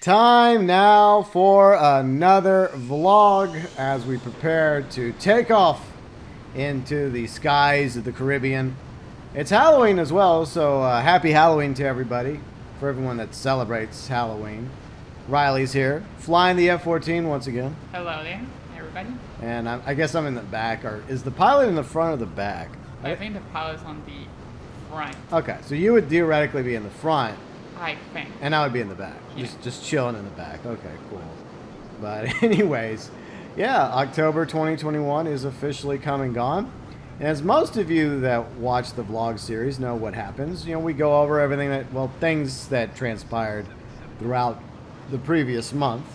Time now for another vlog as we prepare to take off into the skies of the Caribbean. It's Halloween as well, so happy Halloween to everybody, for everyone that celebrates Halloween. Riley's here, flying the F-14 once again. Hello there, everybody. And I guess I'm in the back, or is the pilot in the front or the back? I think the pilot's on the front. Okay, so you would theoretically be in the front. I think. And I would be in the back. Yeah. Just chilling in the back. Okay, cool. But anyways, yeah, October 2021 is officially come and gone. And as most of you that watch the vlog series know what happens, you know, we go over everything that, well, things that transpired throughout the previous month.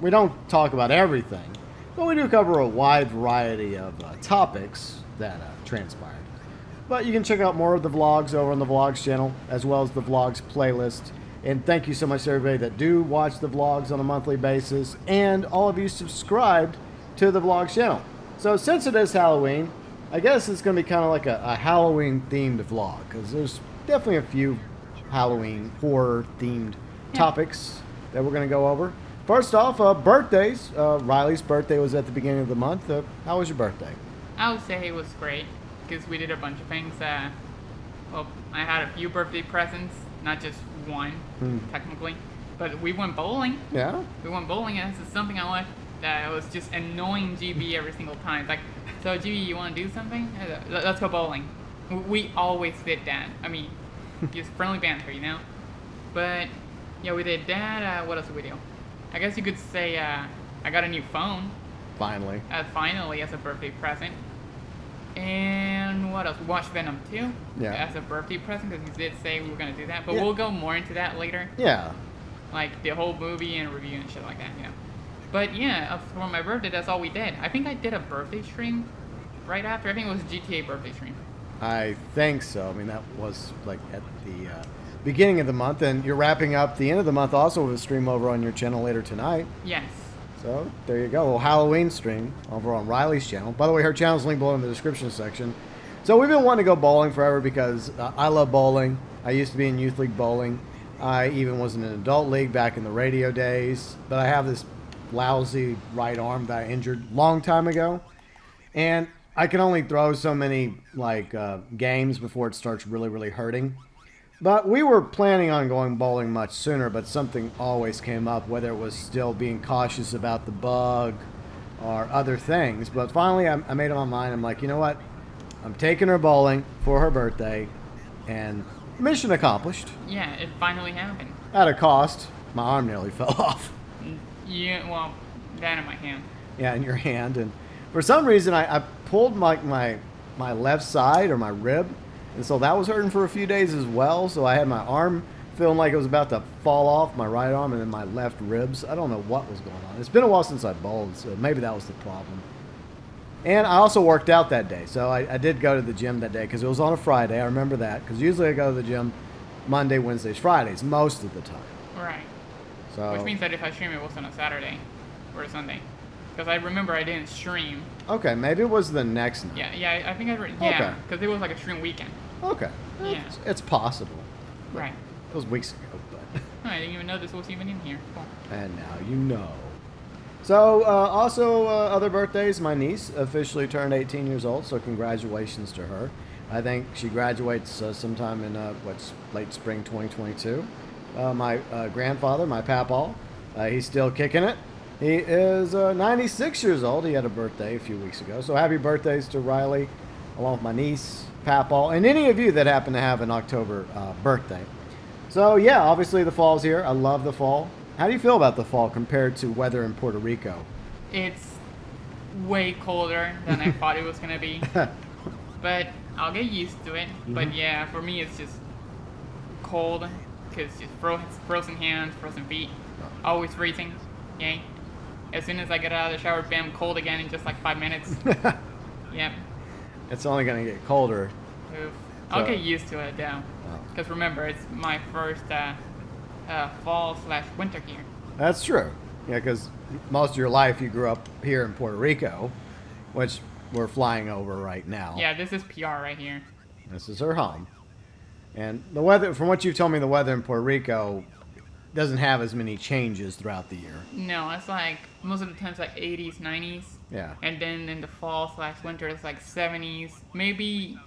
We don't talk about everything, but we do cover a wide variety of topics that transpired. But you can check out more of the vlogs over on the vlogs channel, as well as the vlogs playlist. And thank you so much to everybody that do watch the vlogs on a monthly basis, and all of you subscribed to the vlogs channel. So since it is Halloween, I guess it's going to be kind of like a Halloween themed vlog, because there's definitely a few Halloween horror themed topics that we're going to go over. First off, birthdays. Riley's birthday was at the beginning of the month. How was your birthday? I would say it was great because we did a bunch of things. Well, I had a few birthday presents, not just one, technically. But we went bowling. Yeah? We went bowling, and this is something I like that was just annoying GB every single time. It's like, so GB, you want to do something? Let's go bowling. We always did that. I mean, just friendly banter, you know? But, yeah, we did that. What else did we do? I guess you could say I got a new phone. Finally. Finally, as a birthday present. And what else? We watched Venom 2 as a birthday present because we did say we were going to do that. But we'll go more into that later. Yeah. Like the whole movie and review and shit like that, you know. But yeah, for my birthday, that's all we did. I think I did a birthday stream right after. I think it was a GTA birthday stream. I think so. I mean, that was like at the beginning of the month. And you're wrapping up the end of the month also with a stream over on your channel later tonight. Yes. So there you go, a little Halloween stream over on Riley's channel. By the way, her channel's linked below in the description section. So we've been wanting to go bowling forever because I love bowling. I used to be in youth league bowling. I even was in an adult league back in the radio days. But I have this lousy right arm that I injured long time ago, and I can only throw so many like games before it starts really hurting. But we were planning on going bowling much sooner, but something always came up, whether it was still being cautious about the bug or other things. But finally, I made up my mind. I'm like, you know what? I'm taking her bowling for her birthday, and mission accomplished. Yeah, it finally happened. At a cost. My arm nearly fell off. Yeah, well, that in my hand. Yeah, in your hand. And for some reason, I pulled my left side or my rib. And so that was hurting for a few days as well. So I had my arm feeling like it was about to fall off, my right arm, and then my left ribs. I don't know what was going on. It's been a while since I bowled, so maybe that was the problem. And I also worked out that day. So I did go to the gym that day because it was on a Friday. I remember that because usually I go to the gym Monday, Wednesdays, Fridays most of the time. Right. So, which means that if I stream, it was on a Saturday or a Sunday. Because I remember I didn't stream. Okay, maybe it was the next night. Yeah, I think yeah, because it was like a stream weekend. Okay. Yeah. It's possible. Right. It was weeks ago, but... I didn't even know this was even in here. Cool. And now you know. So, also, other birthdays. My niece officially turned 18 years old, so congratulations to her. I think she graduates sometime in, late spring 2022. My grandfather, my papaw, he's still kicking it. He is 96 years old. He had a birthday a few weeks ago. So happy birthdays to Riley, along with my niece, Papaw, and any of you that happen to have an October birthday. So yeah, obviously the fall's here. I love the fall. How do you feel about the fall compared to weather in Puerto Rico? It's way colder than I thought it was going to be. But I'll get used to it. But yeah, for me it's just cold because just frozen hands, frozen feet, always freezing. Yay. As soon as I get out of the shower, bam, cold again in just like 5 minutes. Yep. It's only going to get colder. Oof. I'll get used to it, though. Because remember, it's my first fall/winter here. That's true. Yeah, because most of your life you grew up here in Puerto Rico, which we're flying over right now. Yeah, this is PR right here. This is her home. And the weather, from what you've told me, the weather in Puerto Rico doesn't have as many changes throughout the year. No, it's like most of the time it's like 80s, 90s. Yeah. And then in the fall/winter it's like 70s, maybe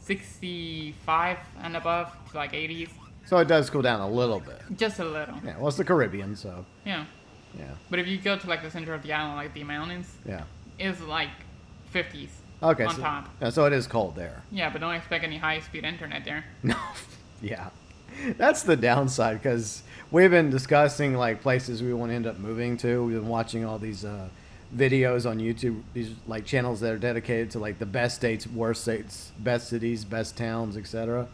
65 and above, to like 80s. So it does cool down a little bit. Just a little. Yeah. Well, it's the Caribbean, so. Yeah. Yeah. But if you go to like the center of the island, like the mountains, Yeah. it's like 50s. Okay. On top. Yeah, so it is cold there. Yeah, but don't expect any high-speed internet there. No. Yeah. That's the downside, because we've been discussing like places we want to end up moving to. We've been watching all these videos on YouTube, these like channels that are dedicated to like the best states, worst states, best cities, best towns, etc.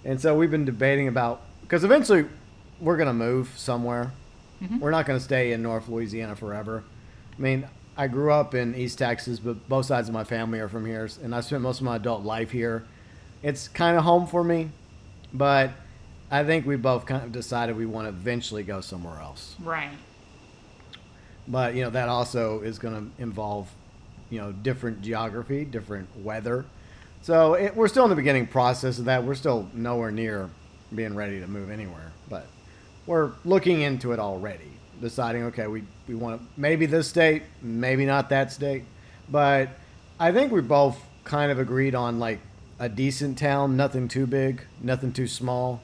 And so we've been debating about, because eventually we're going to move somewhere. Mm-hmm. We're not going to stay in North Louisiana forever. I mean, I grew up in East Texas, but both sides of my family are from here, and I spent most of my adult life here. It's kind of home for me, but I think we both kind of decided we want to eventually go somewhere else. Right. But, you know, that also is going to involve, you know, different geography, different weather. So we're still in the beginning process of that. We're still nowhere near being ready to move anywhere. But we're looking into it already, deciding, okay, we want to maybe this state, maybe not that state. But I think we both kind of agreed on, like, a decent town, nothing too big, nothing too small.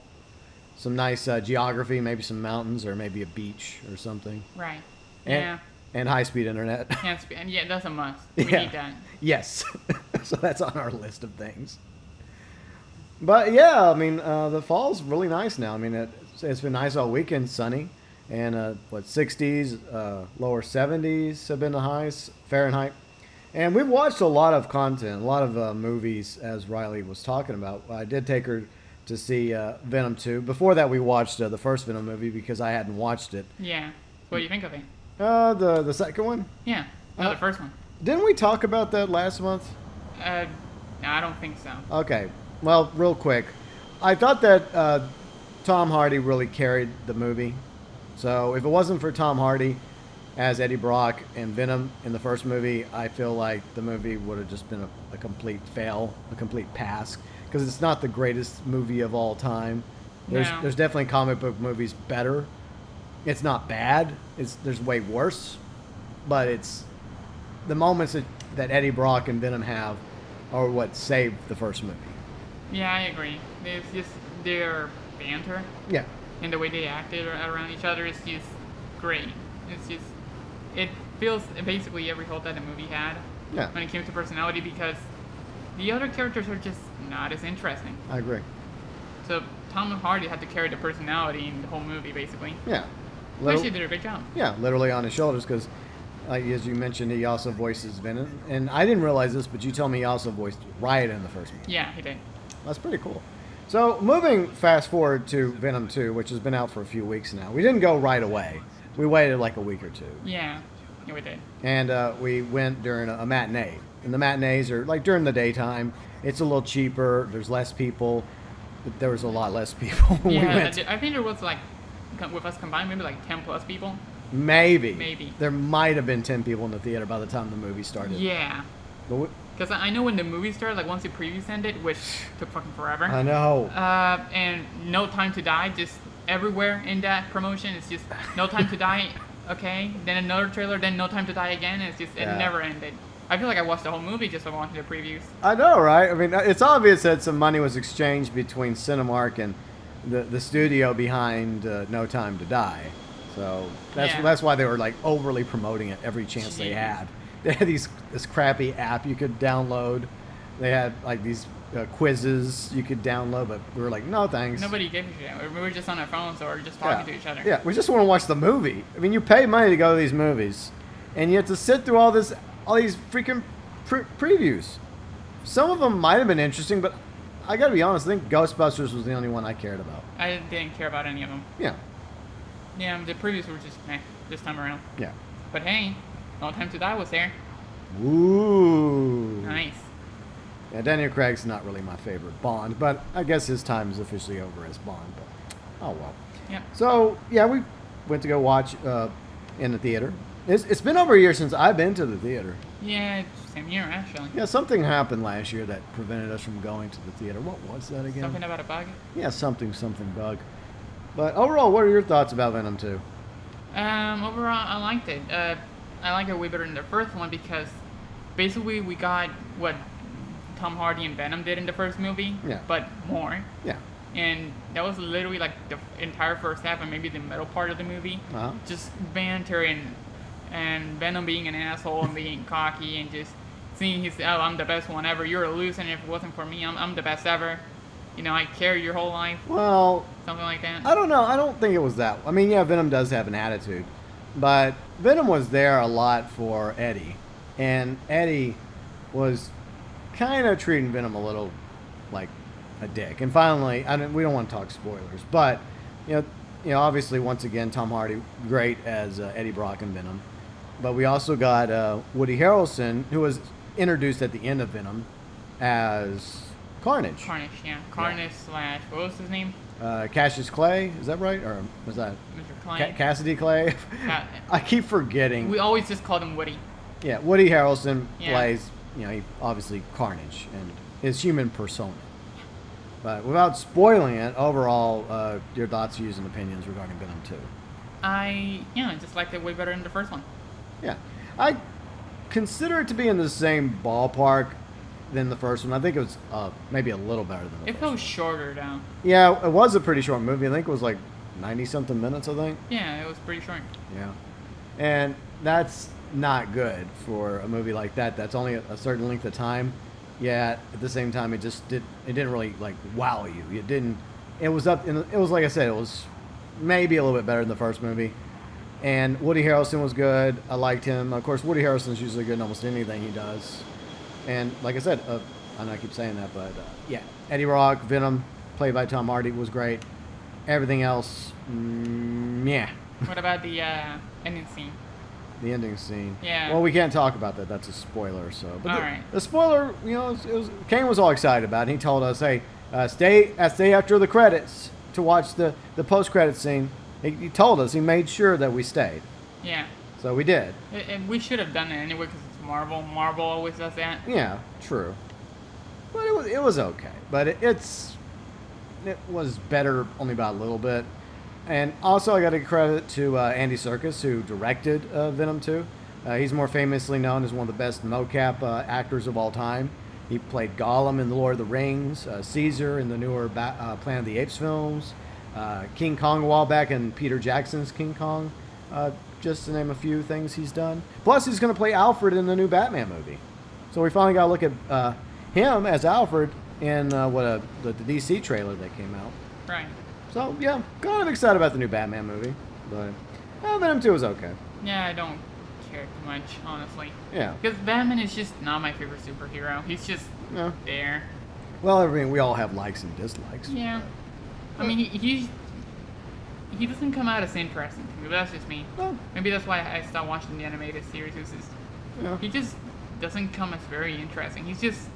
Some nice geography, maybe some mountains or maybe a beach or something. Right. And, Yeah. And high-speed internet. And yeah, that's a must. We need that. Yes. So that's on our list of things. But yeah, I mean, the fall's really nice now. I mean, it's been nice all weekend, sunny. And 60s, lower 70s have been the highs, Fahrenheit. And we've watched a lot of content, a lot of movies, as Riley was talking about. I did take her to see Venom 2. Before that, we watched the first Venom movie because I hadn't watched it. Yeah. What do you think of it? The second one? Yeah. No, the first one. Didn't we talk about that last month? No, I don't think so. Okay. Well, real quick. I thought that Tom Hardy really carried the movie. So if it wasn't for Tom Hardy as Eddie Brock and Venom in the first movie, I feel like the movie would have just been a complete fail, a complete pass. Because it's not the greatest movie of all time. There's definitely comic book movies better. It's not bad. There's way worse. But it's the moments that Eddie Brock and Venom have are what saved the first movie. Yeah, I agree. It's just their banter. Yeah. And the way they acted around each other is just great. It feels basically every hole that the movie had. Yeah. When it came to personality, because the other characters are just not as interesting. I agree. So Tom Hardy had to carry the personality in the whole movie, basically. Yeah. Which he did a great job. Yeah, literally on his shoulders, because as you mentioned, he also voices Venom. And I didn't realize this, but you told me he also voiced Riot in the first movie. Yeah, he did. That's pretty cool. So moving fast forward to Venom 2, which has been out for a few weeks now. We didn't go right away. We waited like a week or two. Yeah, we did. And we went during a matinee. And the matinees are like during the daytime. It's a little cheaper. There's less people. But there was a lot less people when we went. I think there was like, with us combined, maybe like 10 plus people. Maybe. There might have been 10 people in the theater by the time the movie started. Yeah. Because I know when the movie started, like once the previews ended, which took fucking forever. I know. And No Time to Die, just everywhere in that promotion, it's just No Time to Die, okay, then another trailer, then No Time to Die again, and it never ended. I feel like I watched the whole movie just by watching the previews. I know, right? I mean, it's obvious that some money was exchanged between Cinemark and the studio behind No Time to Die. So that's why they were like overly promoting it every chance they had. They had this crappy app you could download. They had like these quizzes you could download, but we were like, no thanks. Nobody gave a shit. We were just on our phones or just talking to each other. Yeah, we just want to watch the movie. I mean, you pay money to go to these movies, and you have to sit through all these freaking previews. Some of them might have been interesting, but I gotta be honest, I think Ghostbusters was the only one I cared about. I didn't care about any of them. Yeah. Yeah, the previews were just meh this time around. Yeah. But hey, No Time to Die was there. Ooh. Nice. Yeah, Daniel Craig's not really my favorite Bond, but I guess his time is officially over as Bond. But oh well. Yep. So yeah, we went to go watch in the theater. It's been over a year since I've been to the theater. Yeah, same year actually. Yeah, something happened last year that prevented us from going to the theater. What was that again? Something about a bug? Yeah, something bug. But overall, what are your thoughts about Venom 2? Overall, I liked it. I like it way better than the first one because basically we got what Tom Hardy and Venom did in the first movie, Yeah. but more. Yeah. And that was literally like the entire first half and maybe the middle part of the movie. Uh-huh. Just banter and Venom being an asshole and being cocky and just seeing oh, I'm the best one ever. You're a loser, and if it wasn't for me, I'm the best ever. You know, I carry your whole life. Well, Something like that. I don't know. I don't think it was that. I mean, yeah, Venom does have an attitude, but Venom was there a lot for Eddie, and Eddie was kind of treating Venom a little like a dick. And finally, we don't want to talk spoilers, but you know, obviously, once again, Tom Hardy great as Eddie Brock and Venom, but we also got Woody Harrelson, who was introduced at the end of Venom as Carnage. Carnage, yeah. Carnage slash, what was his name? Cassius Clay, is that right? Or was that Mr. Clay. Cassidy Clay? I keep forgetting. We always just called him Woody. Yeah, Woody Harrelson Yeah. plays, he obviously Carnage and his human persona. But without spoiling it, overall, your thoughts, views, and opinions regarding Venom 2. I just liked it way better than the first one. Yeah. I consider it to be in the same ballpark than the first one. I think it was maybe a little better than the It first felt one. shorter though. Yeah, it was a pretty short movie. I think it was like 90-something minutes, I think. Yeah, it was pretty short. Yeah. And that's not good for a movie like that. That's only a certain length of time. Yet at the same time, it didn't really like wow you. It was like I said, it was maybe a little bit better than the first movie. And Woody Harrelson was good. I liked him. Of course, Woody Harrelson's usually good in almost anything he does. And like I said, I know I keep saying that, but yeah, Eddie Brock, Venom, played by Tom Hardy, was great. Everything else, yeah. What about the ending scene? The ending scene. Yeah. Well, we can't talk about that. That's a spoiler. So, but All right. the spoiler, Kane was all excited about it. He told us, "Hey, stay after the credits to watch the post-credit scene." He told us. He made sure that we stayed. Yeah. So we did. And we should have done it anyway because it's Marvel. Marvel always does that. Yeah, true. But it was okay. But it was better only by a little bit. And also, I got to credit to Andy Serkis, who directed Venom 2. He's more famously known as one of the best mocap actors of all time. He played Gollum in The Lord of the Rings, Caesar in the newer Planet of the Apes films, King Kong a while back in Peter Jackson's King Kong, just to name a few things he's done. Plus, he's going to play Alfred in the new Batman movie. So we finally got to look at him as Alfred in the DC trailer that came out. Right. So, yeah, kind of excited about the new Batman movie. But Venom 2 was okay. Yeah, I don't care too much, honestly. Yeah. Because Batman is just not my favorite superhero. He's just Yeah. there. Well, I mean, we all have likes and dislikes. Yeah. I mean, he doesn't come out as interesting to me, but that's just me. Well, Maybe that's why I stopped watching the animated series. yeah. He just doesn't come as very interesting. He's just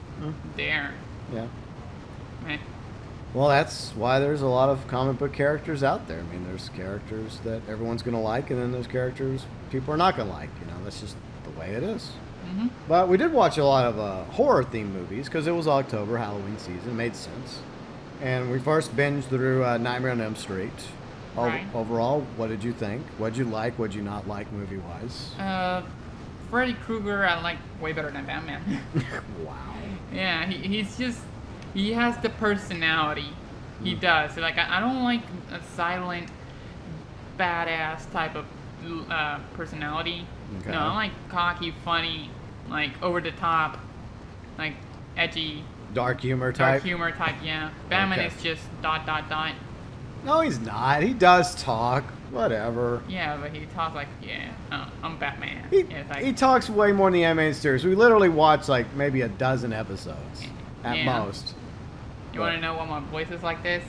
there. Yeah. Meh. Well, that's why there's a lot of comic book characters out there. I mean, there's characters that everyone's going to like, and then there's characters people are not going to like. That's just the way it is. Mm-hmm. But we did watch a lot of horror-themed movies because it was October, Halloween season. It made sense. And we first binged through Nightmare on Elm Street. Right. Overall, what did you think? What did you like? What did you not like movie-wise? Freddy Krueger I like way better than Batman. Wow. Yeah, he has the personality. He does. Like, I don't like a silent, badass type of personality. Okay. No, I like cocky, funny, like over the top, like edgy, Dark humor dark type? humor type. Yeah, Batman Okay. is just ... No, he's not. He does talk. Whatever. Yeah, but he talks like, I'm Batman. He, Yeah, it's like, he talks way more in the animated series. We literally watched like maybe a dozen episodes at Yeah. most. you want to know why my voice is like this?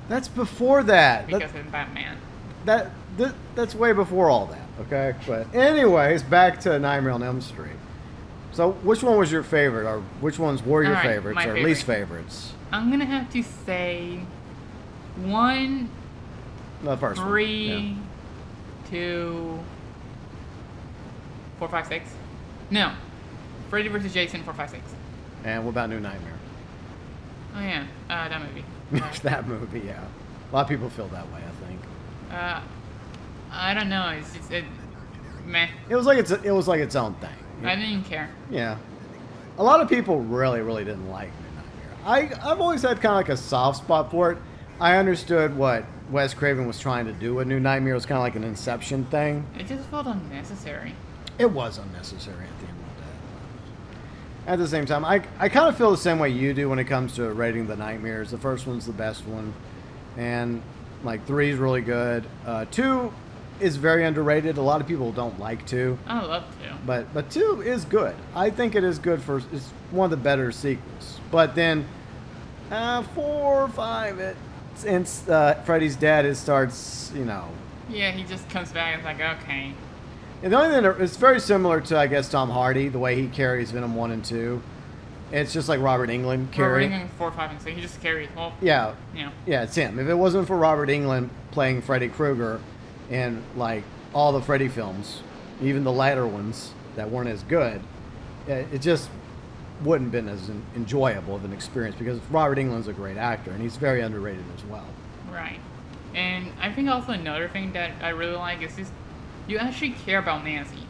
That's before that. Because it's Batman. That's way before all that. Okay, but anyways, back to Nightmare on Elm Street. So, which one was your favorite, or which ones were your All right, favorites, my or favorite. least favorites? I'm gonna have to say 1, The first 3, 2, 4, 5, 6. No, Freddy vs. Jason 4, 5, 6. one. And what about New Nightmare? Oh yeah, that movie. That movie, yeah. A lot of people feel that way, I think. I don't know. It's just meh. It was like its own thing. I didn't care. Yeah. A lot of people really, really didn't like New Nightmare. I've always had kind of like a soft spot for it. I understood what Wes Craven was trying to do with New Nightmare. It was kind of like an Inception thing. It just felt unnecessary. It was unnecessary at the end of the day. At the same time, I kind of feel the same way you do when it comes to rating the Nightmares. The first one's the best one. And like 3 is really good. 2 is very underrated. A lot of people don't like 2. I love 2. But 2 is good. I think it is good for. It's one of the better sequels. But then 4, 5, since Freddy's dad, it starts, you know. Yeah, he just comes back and it's like, okay. And the only thing it's very similar to, I guess, Tom Hardy, the way he carries Venom 1 and 2. It's just like Robert Englund carrying. Robert Englund 4, 5, and 6. He just carries. Well, yeah. Yeah. Yeah, it's him. If it wasn't for Robert Englund playing Freddy Krueger in like all the Freddy films, even the later ones that weren't as good, it just wouldn't have been as enjoyable of an experience because Robert Englund's a great actor and he's very underrated as well. Right. And I think also another thing that I really like is just you actually care about Nancy.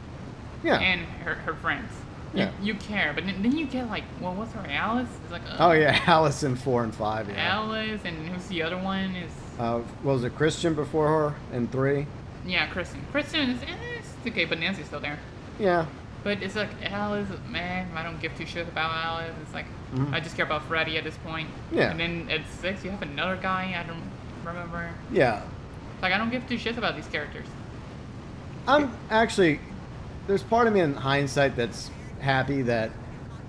Yeah. And her friends. Yeah. You care, but then you get like, well, what's her Alice? It's like, oh yeah, Alice in 4 and 5. Yeah. Alice, and who's the other one? Is was it Christian before her in 3? Yeah, Kristen. Kristen is it's okay, but Nancy's still there. Yeah. But it's like Alice, man, I don't give 2 shits about Alice. It's like I just care about Freddy at this point. Yeah. And then at 6, you have another guy. I don't remember. Yeah. Like I don't give 2 shits about these characters. I'm actually, there's part of me in hindsight that's happy that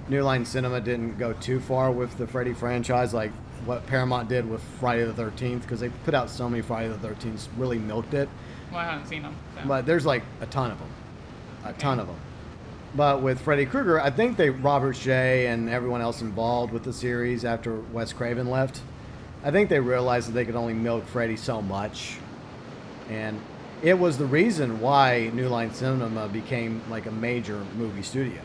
New Line Cinema didn't go too far with the Freddy franchise, like what Paramount did with Friday the 13th, because they put out so many Friday the 13th, really milked it. Well, I haven't seen them. So. But there's like a ton of them. A ton of them. But with Freddy Krueger, I think Robert Shea and everyone else involved with the series after Wes Craven left, I think they realized that they could only milk Freddy so much. And it was the reason why New Line Cinema became like a major movie studio.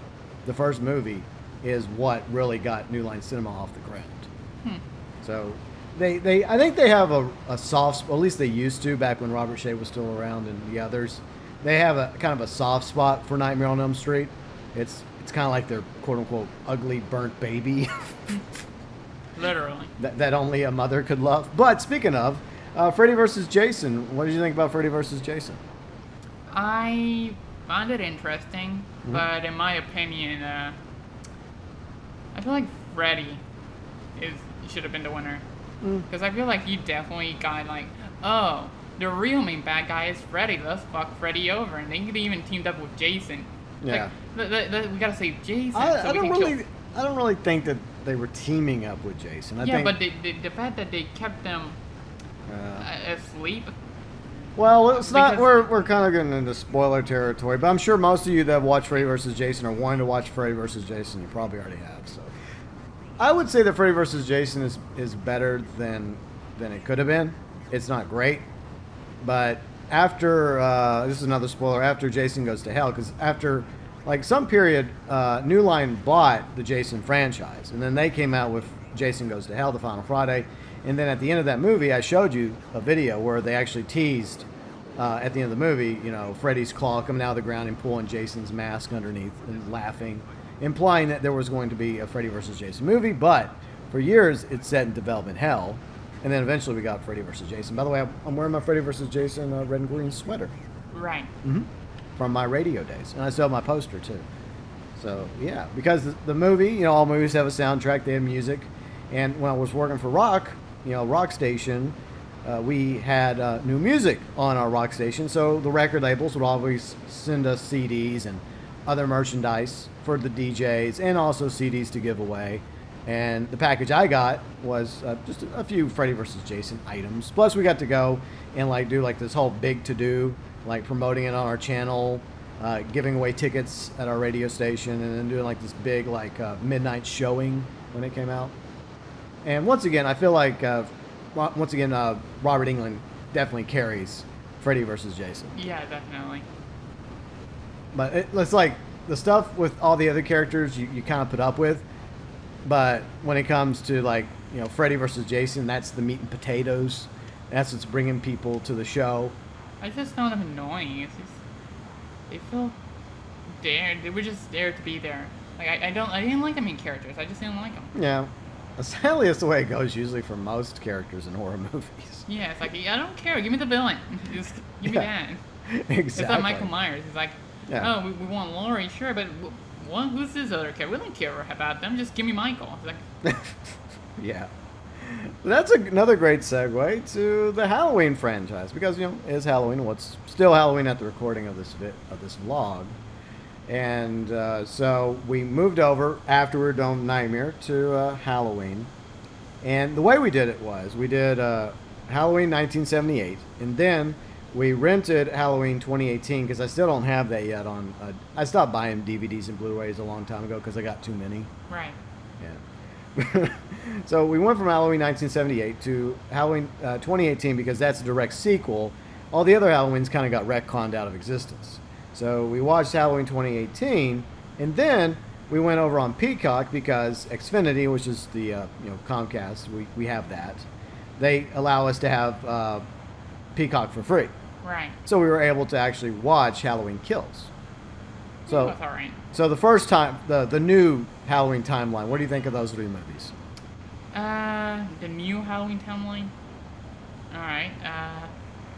The first movie is what really got New Line Cinema off the ground. So I think they have a soft, at least they used to back when Robert Shea was still around and the others. They have a kind of a soft spot for Nightmare on Elm Street. It's kind of like their quote unquote ugly burnt baby. Literally. that only a mother could love. But speaking of, Freddy vs. Jason, what did you think about Freddy vs. Jason? I found it interesting, but in my opinion, I feel like Freddy should have been the winner. Because I feel like he definitely got like, oh, the real main bad guy is Freddy. Let's fuck Freddy over, and they could even teamed up with Jason. Yeah. Like, we gotta save Jason. I don't really think that they were teaming up with Jason. I think, but the fact that they kept them asleep. Well, it's not. We're kind of getting into spoiler territory, but I'm sure most of you that have watched Freddy vs. Jason or wanting to watch Freddy vs. Jason, you probably already have. So, I would say that Freddy vs. Jason is better than it could have been. It's not great, but after this is another spoiler. After Jason Goes to Hell, because after like some period, New Line bought the Jason franchise, and then they came out with Jason Goes to Hell, the Final Friday. And then at the end of that movie, I showed you a video where they actually teased at the end of the movie, you know, Freddy's claw coming out of the ground and pulling Jason's mask underneath and laughing, implying that there was going to be a Freddy vs. Jason movie. But for years, it's set in development hell. And then eventually we got Freddy vs. Jason. By the way, I'm wearing my Freddy vs. Jason red and green sweater. Right. From my radio days. And I still have my poster, too. So, yeah. Because the movie, you know, all movies have a soundtrack. They have music. And when I was working for Rock, you know, rock station, we had new music on our rock station, so the record labels would always send us CDs and other merchandise for the DJs and also CDs to give away. And the package I got was just a few Freddy vs. Jason items. Plus we got to go and like do like this whole big to-do, like promoting it on our channel, giving away tickets at our radio station, and then doing like this big like midnight showing when it came out. And once again, I feel like, Robert Englund definitely carries Freddy vs. Jason. Yeah, definitely. But it's like the stuff with all the other characters you kind of put up with. But when it comes to like, you know, Freddy vs. Jason, that's the meat and potatoes. in essence, bringing people to the show. I just found them annoying. It's just they feel there. They were just there to be there. Like I didn't like the main characters. I just didn't like them. Yeah. Sadly, it's the way it goes usually for most characters in horror movies. Yeah, it's like I don't care. Give me the villain. Just give me that. Exactly. It's like Michael Myers. He's like, Yeah. oh, we want Laurie, sure, but what? Who's this other character? We don't care about them. Just give me Michael. It's like, Yeah. That's another great segue to the Halloween franchise because it is Halloween. What's still Halloween at the recording of this vlog, and so we moved over after we were done with Nightmare to Halloween, and the way we did it was we did Halloween 1978, and then we rented Halloween 2018 because I still don't have that yet on. I stopped buying DVDs and Blu-rays a long time ago because I got too many. right. Yeah. So we went from Halloween 1978 to Halloween 2018 because that's a direct sequel. All the other Halloweens kind of got retconned out of existence. So we watched Halloween 2018, and then we went over on Peacock because Xfinity, which is the Comcast, we have that. They allow us to have Peacock for free. Right. So we were able to actually watch Halloween Kills. So That's all right. So the first time, the new Halloween timeline, what do you think of those three movies? The new Halloween timeline. All right.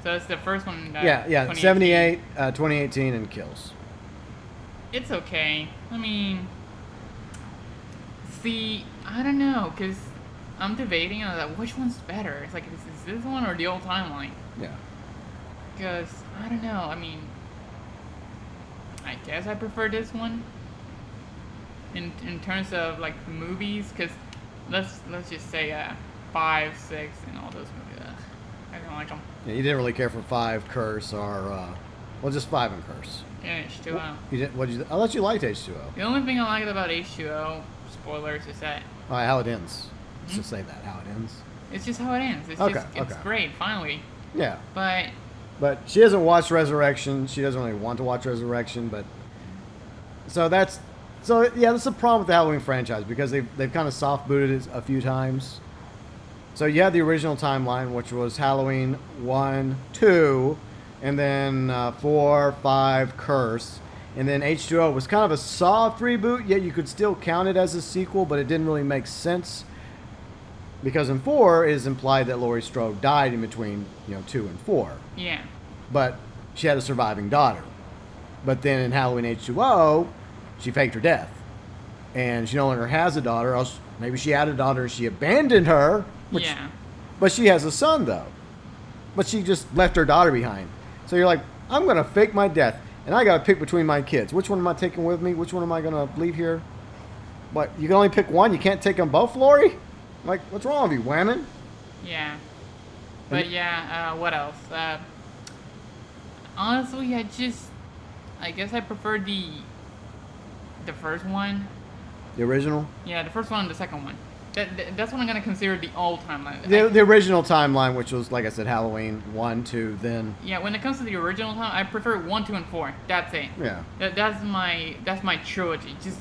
So it's the first one. Yeah, 78, 2018, and Kills. It's okay. I mean, see, I don't know, cause I'm debating on that. Which one's better? It's like, is this one or the old timeline? Yeah. Because I don't know. I mean, I guess I prefer this one. In terms of like movies, because let's just say 5, 6, and all those movies. I don't like them. Yeah, you didn't really care for 5, Curse, or just 5 and Curse. Yeah, H2O. You didn't? What? I thought you liked H2O. The only thing I liked about H2O, spoilers, is that All right, how it ends. Let's just say that how it ends. it's just how it ends. It's it's great, finally. Yeah. But she hasn't watched Resurrection. She doesn't really want to watch Resurrection, but that's the problem with the Halloween franchise because they've kind of soft booted it a few times. So you had the original timeline, which was Halloween 1, 2, and then 4, 5, Curse, and then H2O was kind of a soft reboot. Yet you could still count it as a sequel, but it didn't really make sense because in 4 it is implied that Laurie Strode died in between 2 and 4. yeah, But she had a surviving daughter. But then in Halloween H2O, she faked her death. And she no longer has a daughter, else maybe she had a daughter and she abandoned her. yeah, But she has a son, though. But she just left her daughter behind. So you're like, I'm going to fake my death. And I got to pick between my kids. Which one am I taking with me? Which one am I going to leave here? What, you can only pick one? You can't take them both, Laurie? Like, what's wrong with you, Whammon? yeah. But yeah, what else? Honestly, I guess I prefer the first one. The original? Yeah, the first one and the second one. That's what I'm gonna consider the old timeline. The original timeline, which was, like I said, Halloween 1, 2, then... Yeah, when it comes to the original time, I prefer 1, 2, and 4. That's it. Yeah. That's my trilogy. Just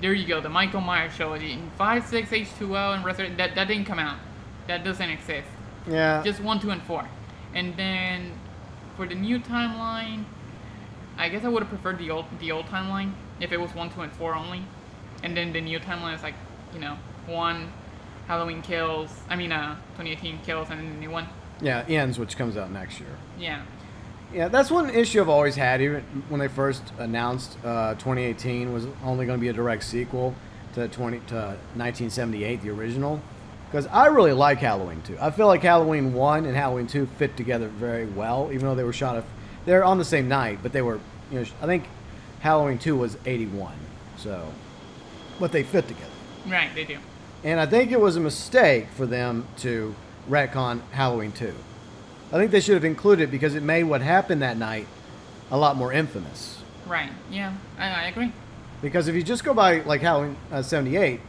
there you go, the Michael Myers trilogy. And 5, 6, H2O, and Resurrection. That didn't come out. That doesn't exist. Yeah. Just 1, 2, and 4. And then for the new timeline, I guess I would have preferred the old timeline if it was 1, 2, and 4 only. And then the new timeline is like, 1 Halloween Kills. 2018 Kills, and then the new one. Yeah, Ends, which comes out next year. Yeah. Yeah, that's one issue I've always had, even when they first announced 2018 was only going to be a direct sequel to 1978, the original. Because I really like Halloween 2. I feel like Halloween 1 and Halloween 2 fit together very well, even though they were they're on the same night, but they were, I think Halloween 2 was 81, so, but they fit together. Right, they do. And I think it was a mistake for them to retcon Halloween 2. I think they should have included it because it made what happened that night a lot more infamous. Right, yeah, I agree. Because if you just go by, like, Halloween 78,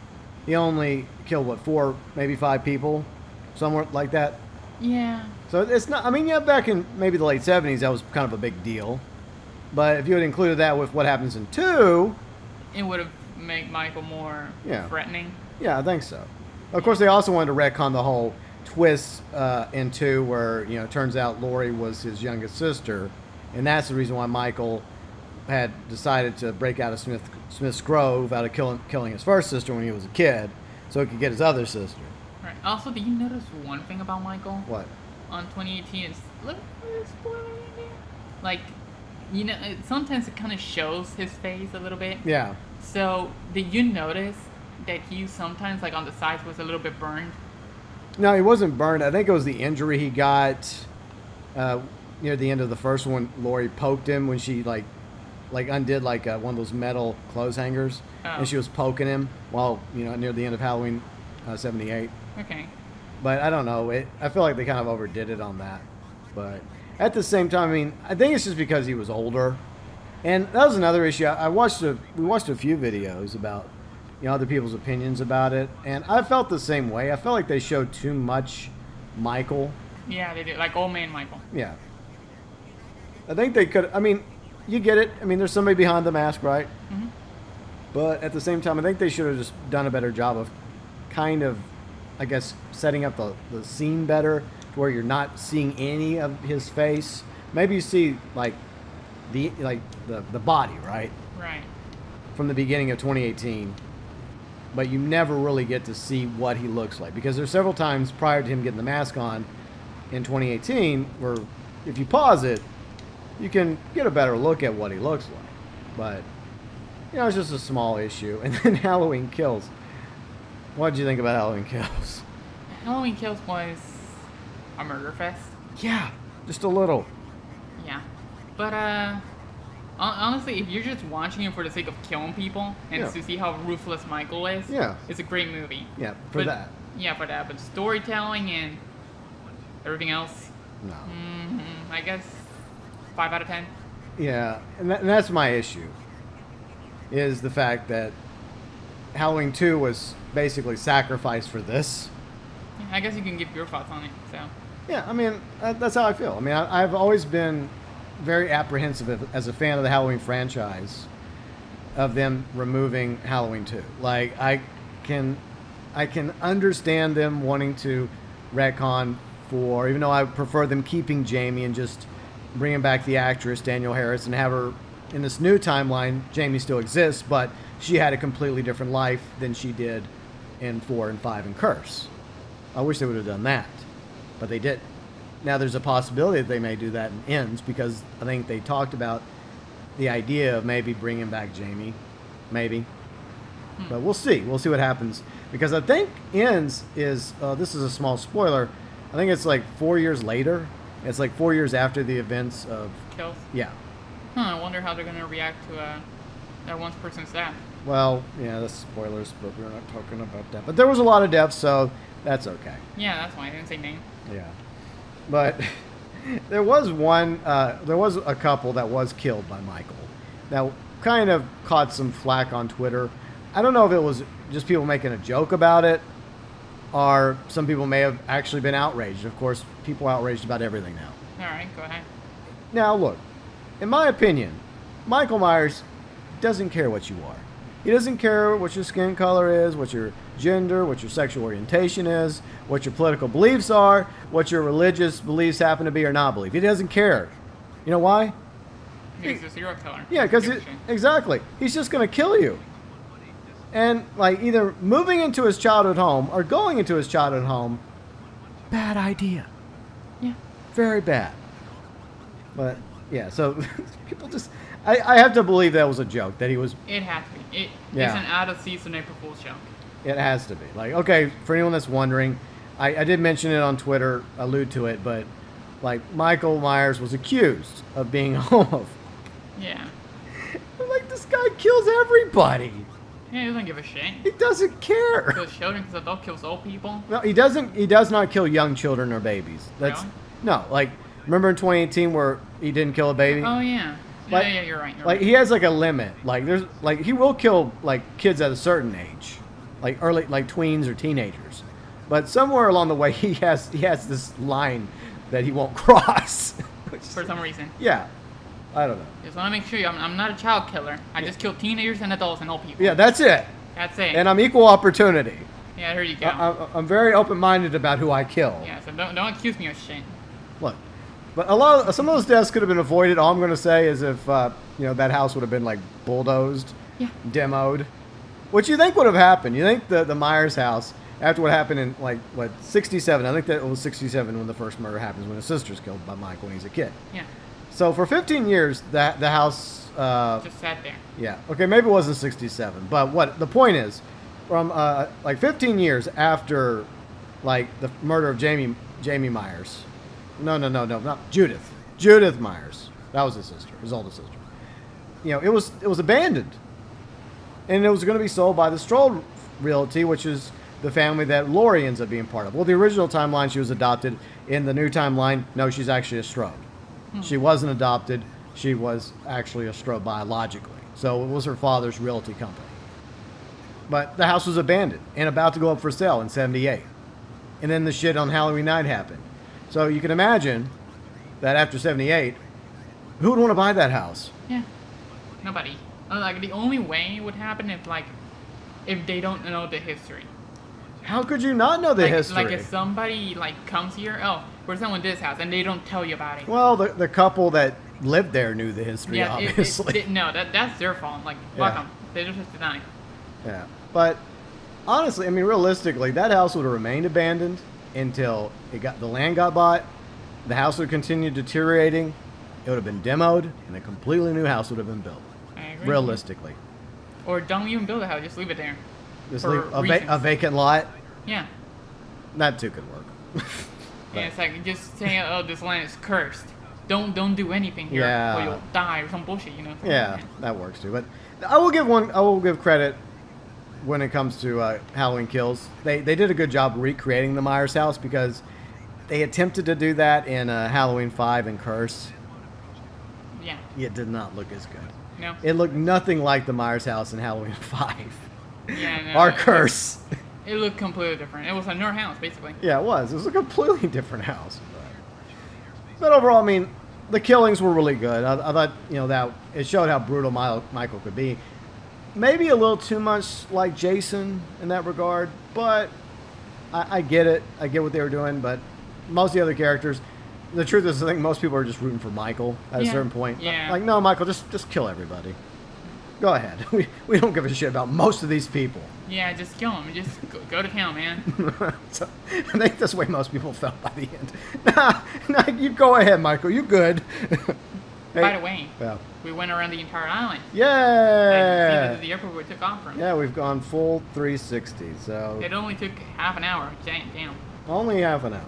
he only killed, 4, maybe 5 people? Somewhere like that? Yeah. So it's not, back in maybe the late 70s, that was kind of a big deal. But if you had included that with what happens in 2... It would have made Michael more threatening. Yeah, I think so. Of course, they also wanted to retcon the whole twist in 2 where, you know, it turns out Lori was his youngest sister, and that's the reason why Michael had decided to break out of Smith's Grove out of killing his first sister when he was a kid, so he could get his other sister. Right. Also, did you notice one thing about Michael? What? On 2018, it's like, you know, sometimes it kind of shows his face a little bit. Yeah. So, did you notice that he sometimes, like, on the sides was a little bit burned? No, he wasn't burned. I think it was the injury he got near the end of the first one. Lori poked him when she like undid like one of those metal clothes hangers, and she was poking him while, you know, near the end of Halloween 78. Okay. But I don't know. I feel like they kind of overdid it on that. But at the same time, I mean, I think it's just because he was older, and that was another issue. We watched a few videos about, you know, other people's opinions about it, and I felt the same way. I felt like they showed too much Michael. Yeah, they did, like old man Michael. Yeah. I think they could. I mean, you get it. I mean, there's somebody behind the mask, right? Mm-hmm. But at the same time, I think they should have just done a better job of kind of, I guess, setting up the scene better to where you're not seeing any of his face. Maybe you see like the body, right? Right. From the beginning of 2018. But you never really get to see what he looks like, because there's several times prior to him getting the mask on in 2018 where if you pause it, you can get a better look at what he looks like. But, you know, it's just a small issue. And then Halloween Kills. What did you think about Halloween Kills? Halloween Kills was a murder fest. Yeah, just a little. Yeah. But, honestly, if you're just watching it for the sake of killing people and to see how ruthless Michael is, it's a great movie. Yeah, for that. Yeah, for that. But storytelling and everything else, no. I guess 5 out of 10. Yeah, and that's my issue, is the fact that Halloween 2 was basically sacrificed for this. Yeah, I guess you can give your thoughts on it. So. Yeah, I mean, that's how I feel. I mean, I've always been very apprehensive as a fan of the Halloween franchise of them removing Halloween 2. Like, I can understand them wanting to retcon for, even though I prefer them keeping Jamie and just bringing back the actress Danielle Harris and have her in this new timeline. Jamie still exists, but she had a completely different life than she did in 4 and 5 and Curse. I wish they would have done that, but they didn't. Now there's a possibility that they may do that in Ends, because I think they talked about the idea of maybe bringing back Jamie, maybe. But we'll see. We'll see what happens, because I think Ends is, this is a small spoiler, I think it's like 4 years later. It's like 4 years after the events of Kills? Yeah. I wonder how they're going to react to that one person's death. Well, yeah, that's spoilers, but we're not talking about that. But there was a lot of deaths, so that's okay. Yeah, that's why I didn't say name. Yeah. But there was a couple that was killed by Michael. That kind of caught some flack on Twitter. I don't know if it was just people making a joke about it, or some people may have actually been outraged. Of course, people are outraged about everything now. All right, go ahead. Now, look, in my opinion, Michael Myers doesn't care what you are. He doesn't care what your skin color is, what your gender, what your sexual orientation is, what your political beliefs are, what your religious beliefs happen to be or not believe. He doesn't care. You know why? He's a serial killer. Yeah, because exactly. He's just going to kill you. And, like, either moving into his childhood home or going into his childhood home, bad idea. Yeah. Very bad. But, yeah, so people just... I have to believe that was a joke, that he was... It has to be. It's Yeah. an out-of-season April Fool's joke. It has to be. Like, okay, for anyone that's wondering, I did mention it on Twitter, allude to it, but, like, Michael Myers was accused of being a homophobe. Yeah. Like, this guy kills everybody. Yeah, he doesn't give a shit. He doesn't care. Kills children because adult kills old people. No, he doesn't. He does not kill young children or babies. That's Really? No. Like, remember in 2018 where he didn't kill a baby? Oh, yeah. Like- yeah, you're right. Like, he has like a limit. Like, there's like he will kill like kids at a certain age, like early, like tweens or teenagers. But somewhere along the way, he has this line that he won't cross. For some reason. Yeah, I don't know. Just want to make sure I'm not a child killer. I just kill teenagers and adults and old people. Yeah, that's it. That's it. And I'm equal opportunity. Yeah, there you go. I'm very open-minded about who I kill. Yeah, so don't accuse me of shit. Look, but some of those deaths could have been avoided. All I'm going to say is if that house would have been like bulldozed, Yeah. demoed, which you think would have happened. You think the Myers house, after what happened in 67? I think that it was 67 when the first murder happens, when his sister's killed by Mike when he's a kid. Yeah. So for 15 years, the house Just sat there. yeah. Okay, maybe it wasn't 67, but the point is, from 15 years after the murder of Jamie Myers. No, not Judith. Judith Myers. That was his sister, his oldest sister. It was abandoned. And it was going to be sold by the Stroll Realty, which is the family that Lori ends up being part of. Well, the original timeline, she was adopted. In the new timeline, no, she's actually a Stroh. She wasn't adopted. She was actually a Stroh biologically. So it was her father's realty company. But the house was abandoned and about to go up for sale in 78. And then the shit on Halloween night happened. So you can imagine that after 78, who would want to buy that house? Yeah. Nobody. The only way it would happen if they don't know the history. How could you not know the history? If somebody comes here, oh, we're selling this house, and they don't tell you about it. Well, the couple that lived there knew the history, Yeah, obviously. no, that's their fault. Fuck Yeah. them. They just have to die. Yeah, but honestly, I mean, realistically, that house would have remained abandoned until the land got bought. The house would continue deteriorating. It would have been demoed, and a completely new house would have been built. I agree. Realistically, Or don't even build a house, just leave it there. just For leave a vacant lot. Yeah. That too could work. Yeah, it's just saying, oh, this land is cursed. Don't do anything here, Yeah. or you'll die or some bullshit, Yeah, that works too. But I will give credit when it comes to Halloween Kills. They did a good job recreating the Myers house because they attempted to do that in Halloween 5 and Curse. Yeah. It did not look as good. No. It looked nothing like the Myers house in Halloween 5. Yeah. No, Or Curse. It looked completely different. It was a newer house, basically. Yeah, it was. It was a completely different house. But overall, I mean, the killings were really good. I thought, that it showed how brutal Michael could be. Maybe a little too much like Jason in that regard, but I get it. I get what they were doing, but most of the other characters, the truth is, I think most people are just rooting for Michael at a certain point. Yeah. No, Michael, just kill everybody. Go ahead. We don't give a shit about most of these people. Yeah, just kill him. Just go to town, man. So, I think that's the way most people felt by the end. Nah, you go ahead, Michael. You good. By the way, Yeah. we went around the entire island. Yeah. The airport we took off from. Yeah, we've gone full 360, so It only took half an hour. Damn. only half an hour.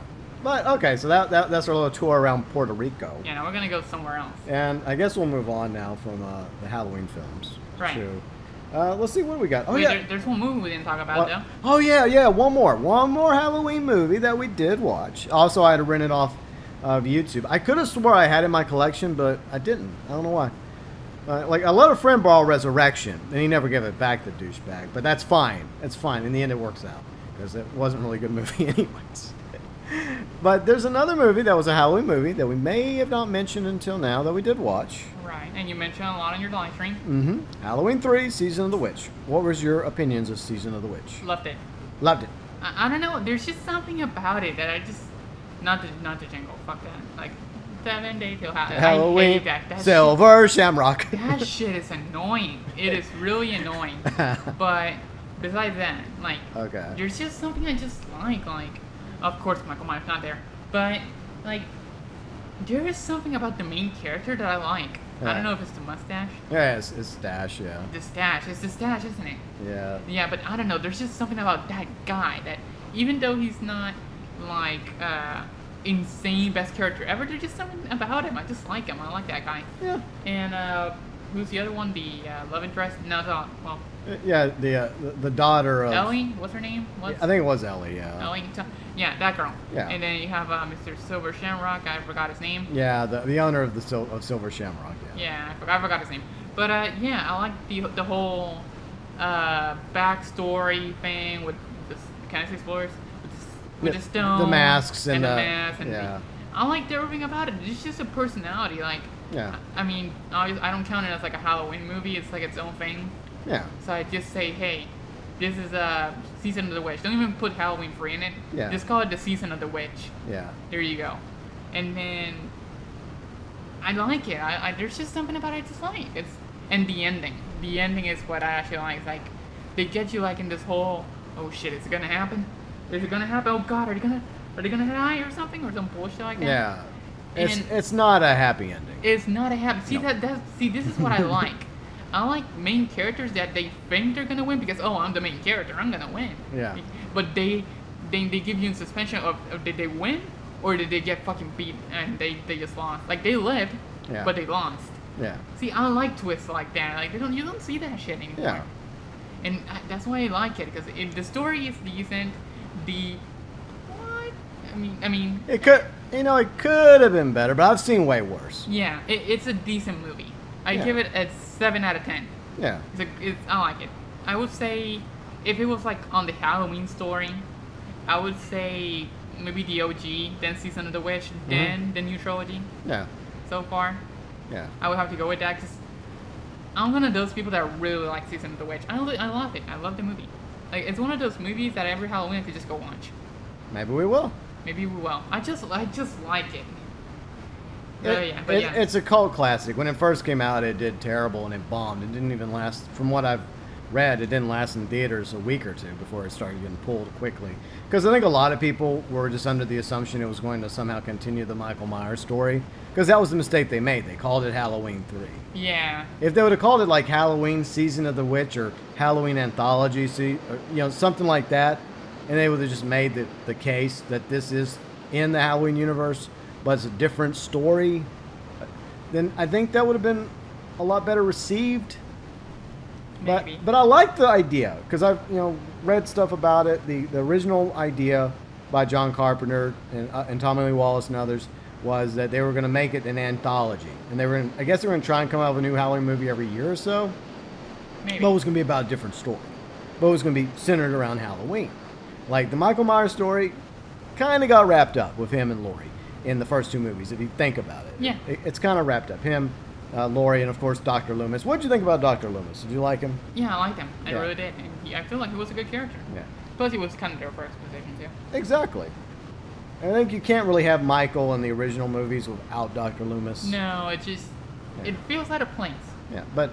But okay, so that's our little tour around Puerto Rico. Yeah, now we're gonna go somewhere else. And I guess we'll move on now from the Halloween films. Right. To, let's see what we got. Oh Wait, yeah. there's one movie we didn't talk about though. Oh yeah. One more Halloween movie that we did watch. Also, I had to rent it off of YouTube. I could have swore I had it in my collection, but I didn't. I don't know why. I let a friend borrow Resurrection, and he never gave it back, the douchebag. But that's fine. It's fine. In the end, it works out because it wasn't really a good movie, anyways. But there's another movie that was a Halloween movie that we may have not mentioned until now that we did watch. Right, and you mentioned a lot on your live stream. Mm-hmm. Halloween 3, Season of the Witch. What was your opinions of Season of the Witch? Loved it. Loved it. I don't know. There's just something about it that I just not the jingle. Fuck that. 7 days till Halloween. I hate that. Silver Shamrock. That shit is annoying. It is really annoying. But besides that, Okay. there's just something I just like. Of course, Michael Myers not there, but there is something about the main character that I like. I don't know if it's the mustache. Yeah, it's Stash, yeah. The stash. It's the stash, isn't it? Yeah. Yeah, but I don't know. There's just something about that guy that even though he's not insane best character ever, there's just something about him. I just like him. I like that guy. Yeah. And who's the other one? The love interest? No, well, Yeah, the daughter of Ellie. What's her name? I think it was Ellie, yeah. Ellie. Yeah, that girl. Yeah. And then you have Mr. Silver Shamrock. I forgot his name. Yeah, the owner of Silver Shamrock, yeah. Yeah, I forgot his name. But yeah, I like the whole backstory thing with this. Can I say spoilers? With the stone, the masks and the mask, and yeah. I liked everything about it. It's just a personality. Yeah. I mean, I don't count it as a Halloween movie. It's its own thing. Yeah. So I just say, hey, this is a Season of the Witch. Don't even put Halloween 3 in it. Yeah. Just call it the Season of the Witch. Yeah. There you go. And then I like it. I there's just something about it I just like. And the ending. The ending is what I actually like. It's like they get you like in this whole, oh shit, is it gonna happen? Is it gonna happen? Oh god, are they gonna die or something or some bullshit like that? Yeah. And It's not a happy ending. it's not a happy. See No. see this is what I like. I like main characters that they think they're gonna win because I'm the main character, I'm gonna win. Yeah. But they give you in suspension of did they win or did they get fucking beat and they just lost? Like they lived, Yeah. but they lost. Yeah. See, I like twists like that. Like you don't see that shit anymore. Yeah. And that's why I like it because the story is decent. The what? I mean, It could have been better, but I've seen way worse. yeah, it's a decent movie. I Yeah. give it a 7 out of 10. Yeah. I like it. I would say if it was like on the Halloween story, I would say maybe the OG, then Season of the Witch, then the new trilogy. Yeah. So far, Yeah. I would have to go with that because I'm one of those people that really like Season of the Witch. I love it. I love the movie. Like it's one of those movies that every Halloween I could just go watch. Maybe we will. Maybe we will. I just like it. It's a cult classic. When it first came out, it did terrible and it bombed. It didn't even last, from what I've read, it didn't last in theaters a week or two before it started getting pulled quickly. Because I think a lot of people were just under the assumption it was going to somehow continue the Michael Myers story. Because that was the mistake they made. They called it Halloween 3. Yeah. If they would have called it like Halloween Season of the Witch or Halloween Anthology, something like that, and they would have just made the case that this is in the Halloween universe, but it's a different story, then I think that would have been a lot better received. Maybe. But I like the idea because I've read stuff about it. The original idea by John Carpenter and Tommy Lee Wallace and others was that they were going to make it an anthology, and I guess they were going to try and come out with a new Halloween movie every year or so. Maybe. But it was going to be about a different story. But it was going to be centered around Halloween. Like the Michael Myers story kind of got wrapped up with him and Laurie in the first two movies, if you think about it. Yeah. It's kind of wrapped up. Him, Laurie, and of course Dr. Loomis. What did you think about Dr. Loomis? Did you like him? Yeah, I liked him. I Yeah. really did. And I feel like he was a good character. Yeah. Plus, he was kind of there for exposition, too. Exactly. I think you can't really have Michael in the original movies without Dr. Loomis. No, it Yeah. it feels out of place. Yeah, but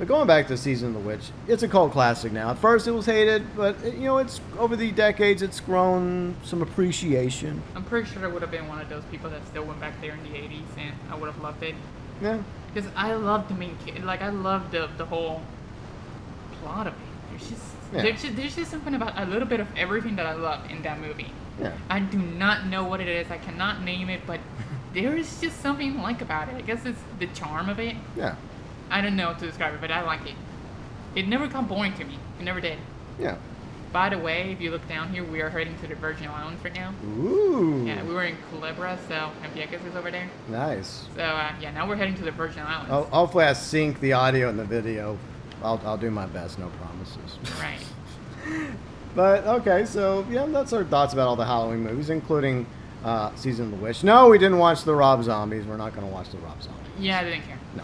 going back to Season of the Witch, it's a cult classic now. At first it was hated, but it's over the decades it's grown some appreciation. I'm pretty sure I would have been one of those people that still went back there in the 80s, and I would have loved it. Yeah. Because I love the main kid. Like, I love the whole plot of it. There's just something about a little bit of everything that I love in that movie. Yeah. I do not know what it is. I cannot name it, but there is just something I like about it. I guess it's the charm of it. Yeah. I don't know how to describe it, but I like it. It never got boring to me. It never did. Yeah. By the way, if you look down here, we are heading to the Virgin Islands right now. Ooh. Yeah, we were in Culebra, so Vieques is over there. Nice. So, yeah, now we're heading to the Virgin Islands. Oh, hopefully I sync the audio and the video. I'll do my best, no promises. Right. But, okay, so, yeah, that's our thoughts about all the Halloween movies, including Season of the Witch. No, we didn't watch the Rob Zombies. We're not going to watch the Rob Zombies. Yeah, I didn't care. No.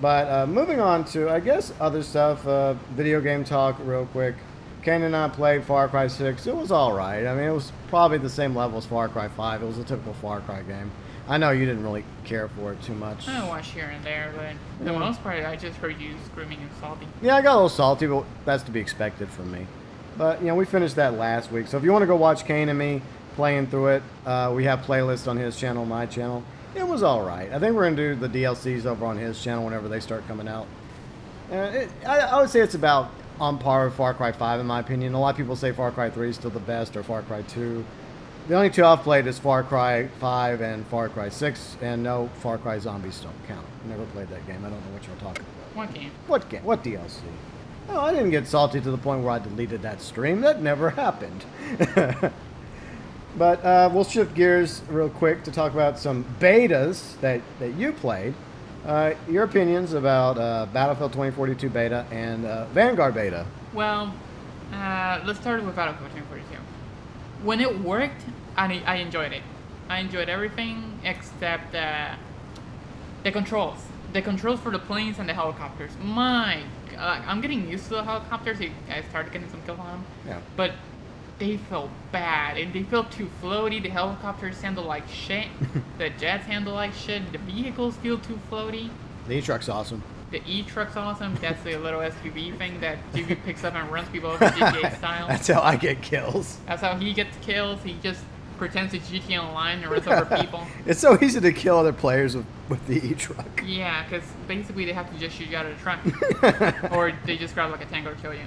But moving on to, I guess, other stuff, video game talk real quick. Kane and I played Far Cry 6. It was alright. I mean, it was probably the same level as Far Cry 5. It was a typical Far Cry game. I know you didn't really care for it too much. I watched here and there, but for the most part, I just heard you screaming and salty. Yeah, I got a little salty, but that's to be expected from me. But, we finished that last week. So if you want to go watch Kane and me playing through it, we have playlists on his channel, my channel. It was alright. I think we're going to do the DLCs over on his channel whenever they start coming out. I would say it's about on par with Far Cry 5 in my opinion. A lot of people say Far Cry 3 is still the best, or Far Cry 2. The only two I've played is Far Cry 5 and Far Cry 6, and no, Far Cry Zombies don't count. Never played that game. I don't know what you're talking about. What game? What game? What DLC? Oh, I didn't get salty to the point where I deleted that stream. That never happened. But we'll shift gears real quick to talk about some betas that you played. Your opinions about Battlefield 2042 beta and Vanguard beta. Well, let's start with Battlefield 2042. When it worked, I enjoyed it. I enjoyed everything except the controls. the controls for the planes and the helicopters. My God, I'm getting used to the helicopters. I started getting some kills on them. Yeah. But they felt bad, and they felt too floaty. The helicopters handle like shit. The jets handle like shit. The vehicles feel too floaty. The E-Truck's awesome. The E-Truck's awesome. That's the little SUV thing that GB picks up and runs people over GTA style. That's how I get kills. That's how he gets kills. He just pretends it's GTA Online and runs over people. It's so easy to kill other players with the E-Truck. Yeah, because basically they have to just shoot you out of the truck. Or they just grab like a tango to kill you.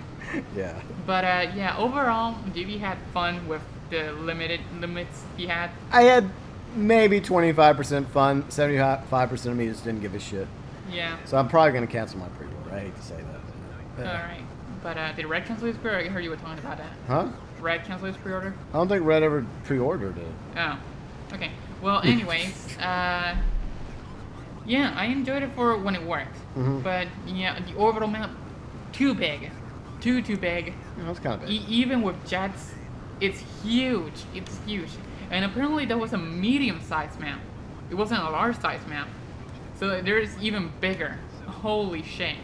Yeah. But yeah, overall, GB had fun with the limits he had. I had maybe 25% fun. 75% of me just didn't give a shit. Yeah. So I'm probably going to cancel my pre-order. I hate to say that. Alright. But did Red cancel his pre-order? I heard you were talking about that. Huh? Red cancel his pre-order? I don't think Red ever pre-ordered it. Oh. Okay. Well, anyways, yeah, I enjoyed it for when it worked. Mhm. But, yeah, the orbital map, too big. Too big. Yeah, that's kind of big. Even with jets, it's huge. It's huge. And apparently that was a medium-sized map. It wasn't a large-sized map. So there's even bigger. Holy shit.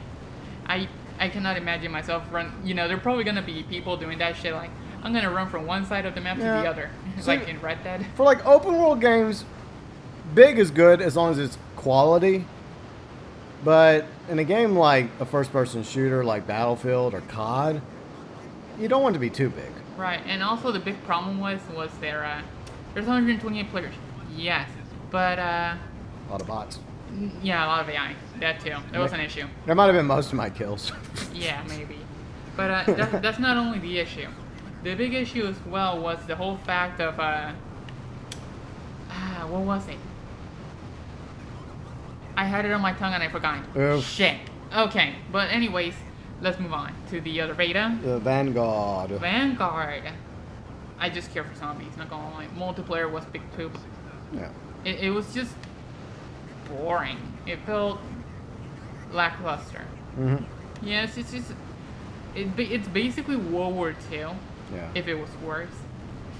I cannot imagine myself run. You know, there are probably gonna be people doing that shit. Like, I'm gonna run from one side of the map to the other, like in Red Dead. For like open world games, big is good as long as it's quality. But in a game like a first-person shooter like Battlefield or COD, you don't want it to be too big. Right, and also the big problem was there's 128 players. Yes, but A lot of bots. yeah, a lot of AI. That too. That was an issue. That might have been most of my kills. Yeah, maybe. But that's not only the issue. The big issue as well was the whole fact of what was it? I had it on my tongue and I forgot. Oof. Shit. Okay, but anyways, let's move on to the other beta. The Vanguard. Vanguard. I just care for zombies, not gonna lie. Multiplayer was big poop. Yeah. It was just boring. It felt lackluster. Mm-hmm. Yes, it's basically World War II. Yeah. If it was worse.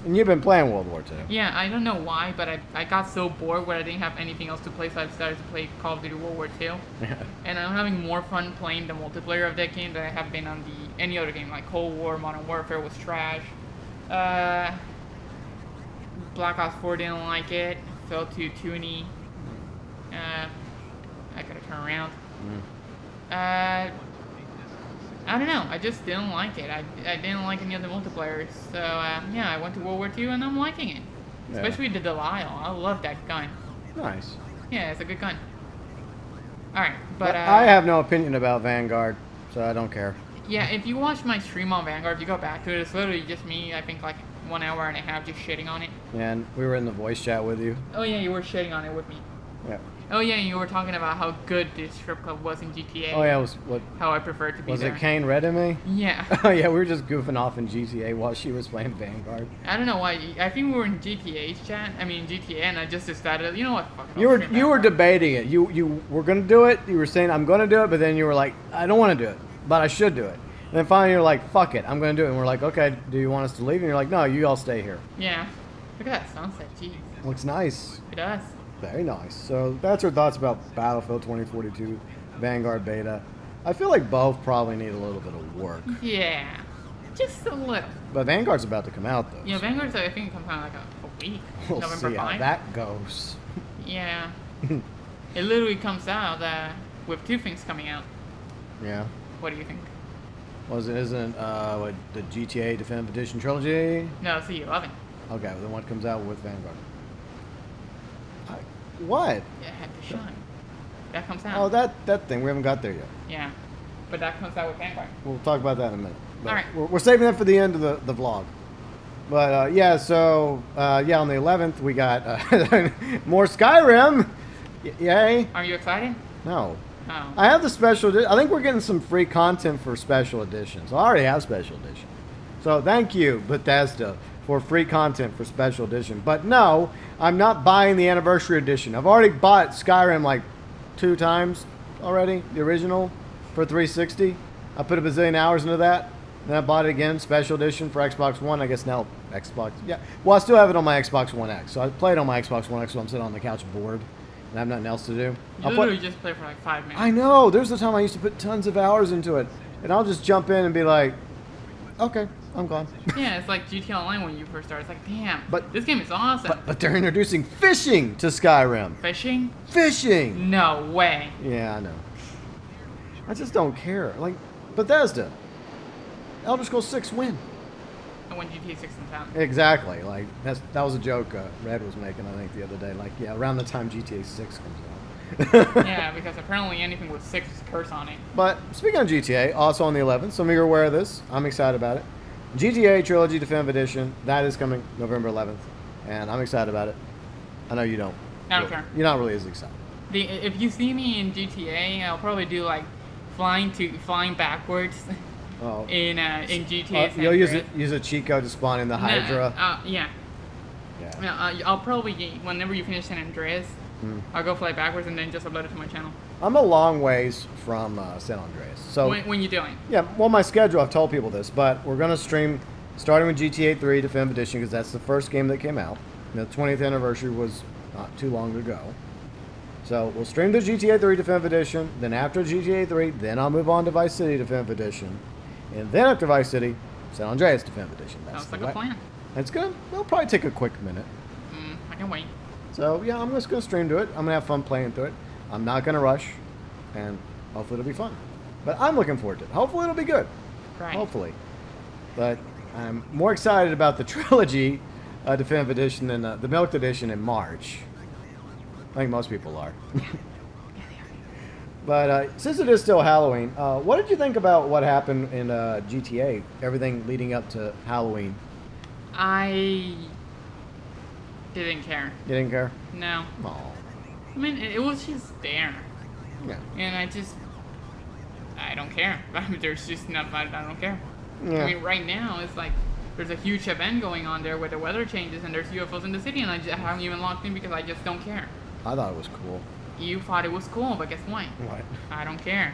And you've been playing World War II. Yeah, I don't know why, but I got so bored where I didn't have anything else to play, so I decided to play Call of Duty World War II. Yeah. And I'm having more fun playing the multiplayer of that game than I have been on any other game, like Cold War, Modern Warfare was trash. Black Ops 4 didn't like it, felt too toony. I gotta turn around. I don't know, I just didn't like it. I didn't like any other multiplayers. So, yeah, I went to World War II and I'm liking it. Yeah. Especially the Delisle. I love that gun. Nice. Yeah, it's a good gun. Alright, But I have no opinion about Vanguard, so I don't care. yeah, if you watch my stream on Vanguard, if you go back to it, it's literally just me, I think like 1 hour and a half just shitting on it. And we were in the voice chat with you. Oh yeah, you were shitting on it with me. Yeah. Oh yeah, you were talking about how good this strip club was in GTA. Oh yeah, it was what? How I preferred to be Was there. it Kane Red and me? Yeah. Oh yeah, we were just goofing off in GTA while she was playing Vanguard. I don't know why. I think we were in GTA's chat. I mean GTA, and I just decided, you know what? Fuck it, You I'll were stream you were Vanguard. debating it. You were gonna do it. You were saying I'm gonna do it, but then you were like, I don't want to do it, but I should do it. And then finally you're like, fuck it, I'm gonna do it. And we're like, okay, do you want us to leave? And you're like, no, you all stay here. Yeah. Look at that sunset. Jeez. Looks nice. It does. Very nice. So that's our thoughts about Battlefield 2042 Vanguard Beta. I feel like both probably need a little bit of work. Yeah. Just a little. But Vanguard's about to come out though. Yeah, Vanguard's I think it comes out in like a week. We'll November see 5. how that goes. Yeah. It literally comes out with 2 things coming out. Yeah. What do you think? Isn't what, the GTA Definitive Edition trilogy? No, it's the 11. Okay, well, then what comes out with Vanguard? What? Yeah, it had to shine. That comes out. Oh, that thing. We haven't got there yet. Yeah. But that comes out with Vanguard. We'll talk about that in a minute. But All right. We're saving that for the end of the vlog. But yeah, so yeah, on the 11th we got more Skyrim. Yay! Are you excited? No. Oh. I have the special. I think we're getting some free content for special editions. I already have special edition. So thank you, Bethesda, for free content for special edition. But no, I'm not buying the anniversary edition. I've already bought Skyrim like 2 times already, the original, for 360. I put a bazillion hours into that. Then I bought it again, special edition for Xbox One. I guess now Xbox. Yeah. Well, I still have it on my Xbox One X. So I played on my Xbox One X, so I'm sitting on the couch bored. and I have nothing else to do, You I'll literally just play for like 5 minutes. I know. There's the time I used to put tons of hours into it, and I'll just jump in and be like, okay, I'm gone. Yeah, it's like GTA Online when you first start. It's like, damn, But- this game is awesome. But they're introducing fishing to Skyrim. Fishing? Fishing. No way. Yeah, I know. I just don't care. Like Bethesda, Elder Scrolls 6 win. And when GTA 6 comes out. Exactly. Like that was a joke Red was making, I think, the other day. Like, yeah, around the time GTA 6 comes out. Yeah, because apparently anything with 6 is curse on it. But speaking of GTA, also on the 11th, some of you are aware of this. I'm excited about it. GTA Trilogy Definitive Edition, that is coming November 11th, and I'm excited about it. I know you don't. I don't care. You're not really as excited. If you see me in GTA, I'll probably do like flying backwards Oh. in GTA. San You'll Andreas. use a cheat code to spawn in the No, Hydra. yeah. Yeah. I'll probably, whenever you finish San Andreas, Mm. I'll go fly backwards and then just upload it to my channel. I'm a long ways from San Andreas. So When you doing? yeah, well, my schedule, I've told people this, but we're going to stream starting with GTA 3 Definitive Edition because that's the first game that came out. The 20th anniversary was not too long ago. So we'll stream the GTA 3 Definitive Edition, then after GTA 3, then I'll move on to Vice City Definitive Edition, and then after Vice City, San Andreas Definitive Edition. Sounds the like a plan. It's gonna, it'll probably take a quick minute. I can wait. So yeah, I'm just gonna stream to it. I'm gonna have fun playing through it. I'm not gonna rush, and hopefully it'll be fun. But I'm looking forward to it. Hopefully it'll be good. Right. Hopefully. But I'm more excited about the trilogy Definitive Edition than the Milk Edition in March. I think most people are. But since it is still Halloween, what did you think about what happened in GTA? Everything leading up to Halloween. I didn't care. You didn't care? No. Oh. I mean, it was just there. Yeah. And I don't care. There's just enough about it, I don't care. Yeah. I mean, right now, it's like, there's a huge event going on there where the weather changes and there's UFOs in the city, and I haven't even logged in because I just don't care. I thought it was cool. You thought it was cool, but guess what? What? I don't care.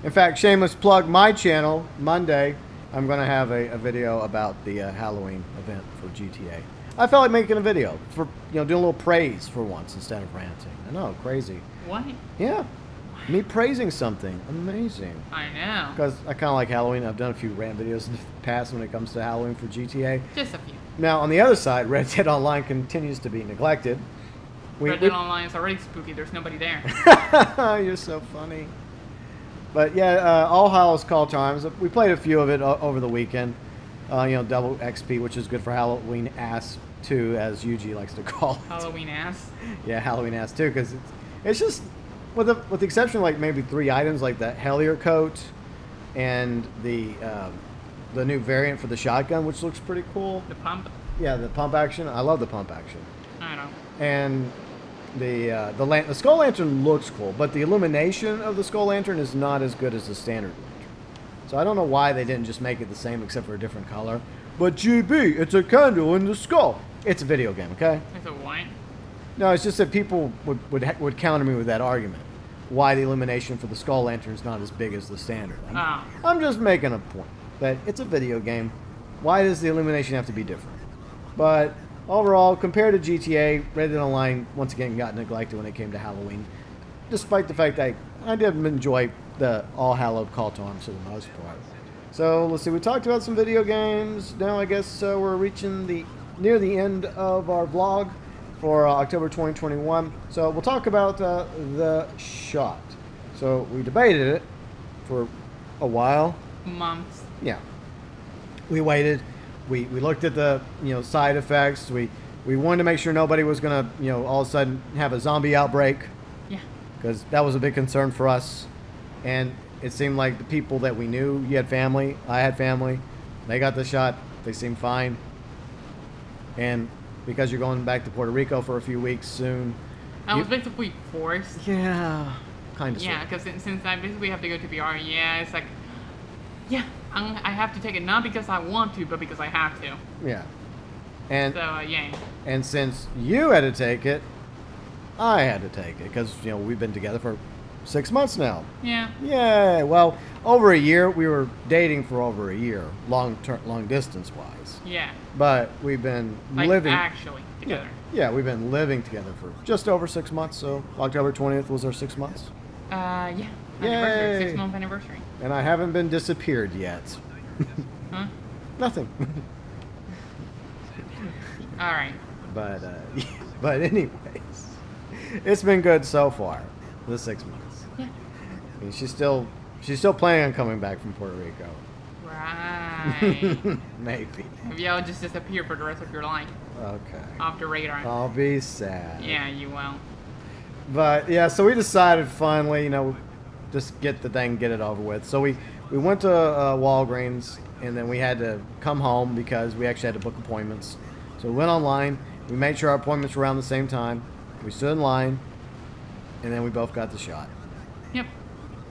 In fact, shameless plug, my channel, Monday, I'm going to have a video about the Halloween event for GTA. I felt like making a video for, doing a little praise for once instead of ranting. I know, crazy. What? Yeah. Me praising something. Amazing. I know. Because I kind of like Halloween. I've done a few rant videos in the past when it comes to Halloween for GTA. Just a few. Now, on the other side, Red Dead Online continues to be neglected. Red Dead Online is already spooky. There's nobody there. You're so funny. But yeah, All Hallows Call Times. We played a few of it over the weekend. Double XP, which is good for Halloween ass 2, as Yuji likes to call it. Halloween ass. Yeah, Halloween ass 2, because it's just, with the exception of like maybe 3 items, like the Hellier coat and the new variant for the shotgun, which looks pretty cool. The pump. Yeah, the pump action. I love the pump action. I don't know. And the Skull Lantern looks cool, but the illumination of the Skull Lantern is not as good as the standard lantern. So I don't know why they didn't just make it the same except for a different color. But GB, it's a candle in the skull. It's a video game, okay? It's a what? No, it's just that people would counter me with that argument. Why the illumination for the Skull Lantern is not as big as the standard. I'm just making a point that it's a video game. Why does the illumination have to be different? But overall, compared to GTA, Red Dead Online once again got neglected when it came to Halloween. Despite the fact that I did enjoy the All Hallowed Call to Arms for the most part. So let's see, we talked about some video games. Now I guess we're reaching near the end of our vlog for October 2021. So we'll talk about The Shot. So we debated it for a while. Months. Yeah. We waited. We looked at the side effects. We wanted to make sure nobody was gonna all of a sudden have a zombie outbreak. Yeah. Because that was a big concern for us. And it seemed like the people that we knew, you had family, I had family, they got the shot, they seemed fine. And because you're going back to Puerto Rico for a few weeks soon. I was basically forced. Yeah, kind of. Yeah, because since I basically have to go to VR, it's like, yeah, I have to take it not because I want to, but because I have to. Yeah. And so, yeah. And since you had to take it, I had to take it because we've been together for 6 months now. Yeah. Yeah. Well, over a year. We were dating for over a year, long distance wise. Yeah. But we've been like living. Actually. together. Yeah, we've been living together for just over 6 months, so October 20th was our 6 months. Yeah. Yay! Anniversary, 6-month anniversary. And I haven't been disappeared yet. Huh? Nothing. All right. But anyways, it's been good so far. The 6 months. Yeah. I mean, she's still planning on coming back from Puerto Rico. Right. Maybe. Maybe I'll just disappear for the rest of your life. Okay. Off the radar. I'll be sad. Yeah, you will. But yeah, so we decided finally, just get it over with. So we went to Walgreens, and then we had to come home because we actually had to book appointments. So we went online. We made sure our appointments were around the same time. We stood in line, and then we both got the shot. Yep.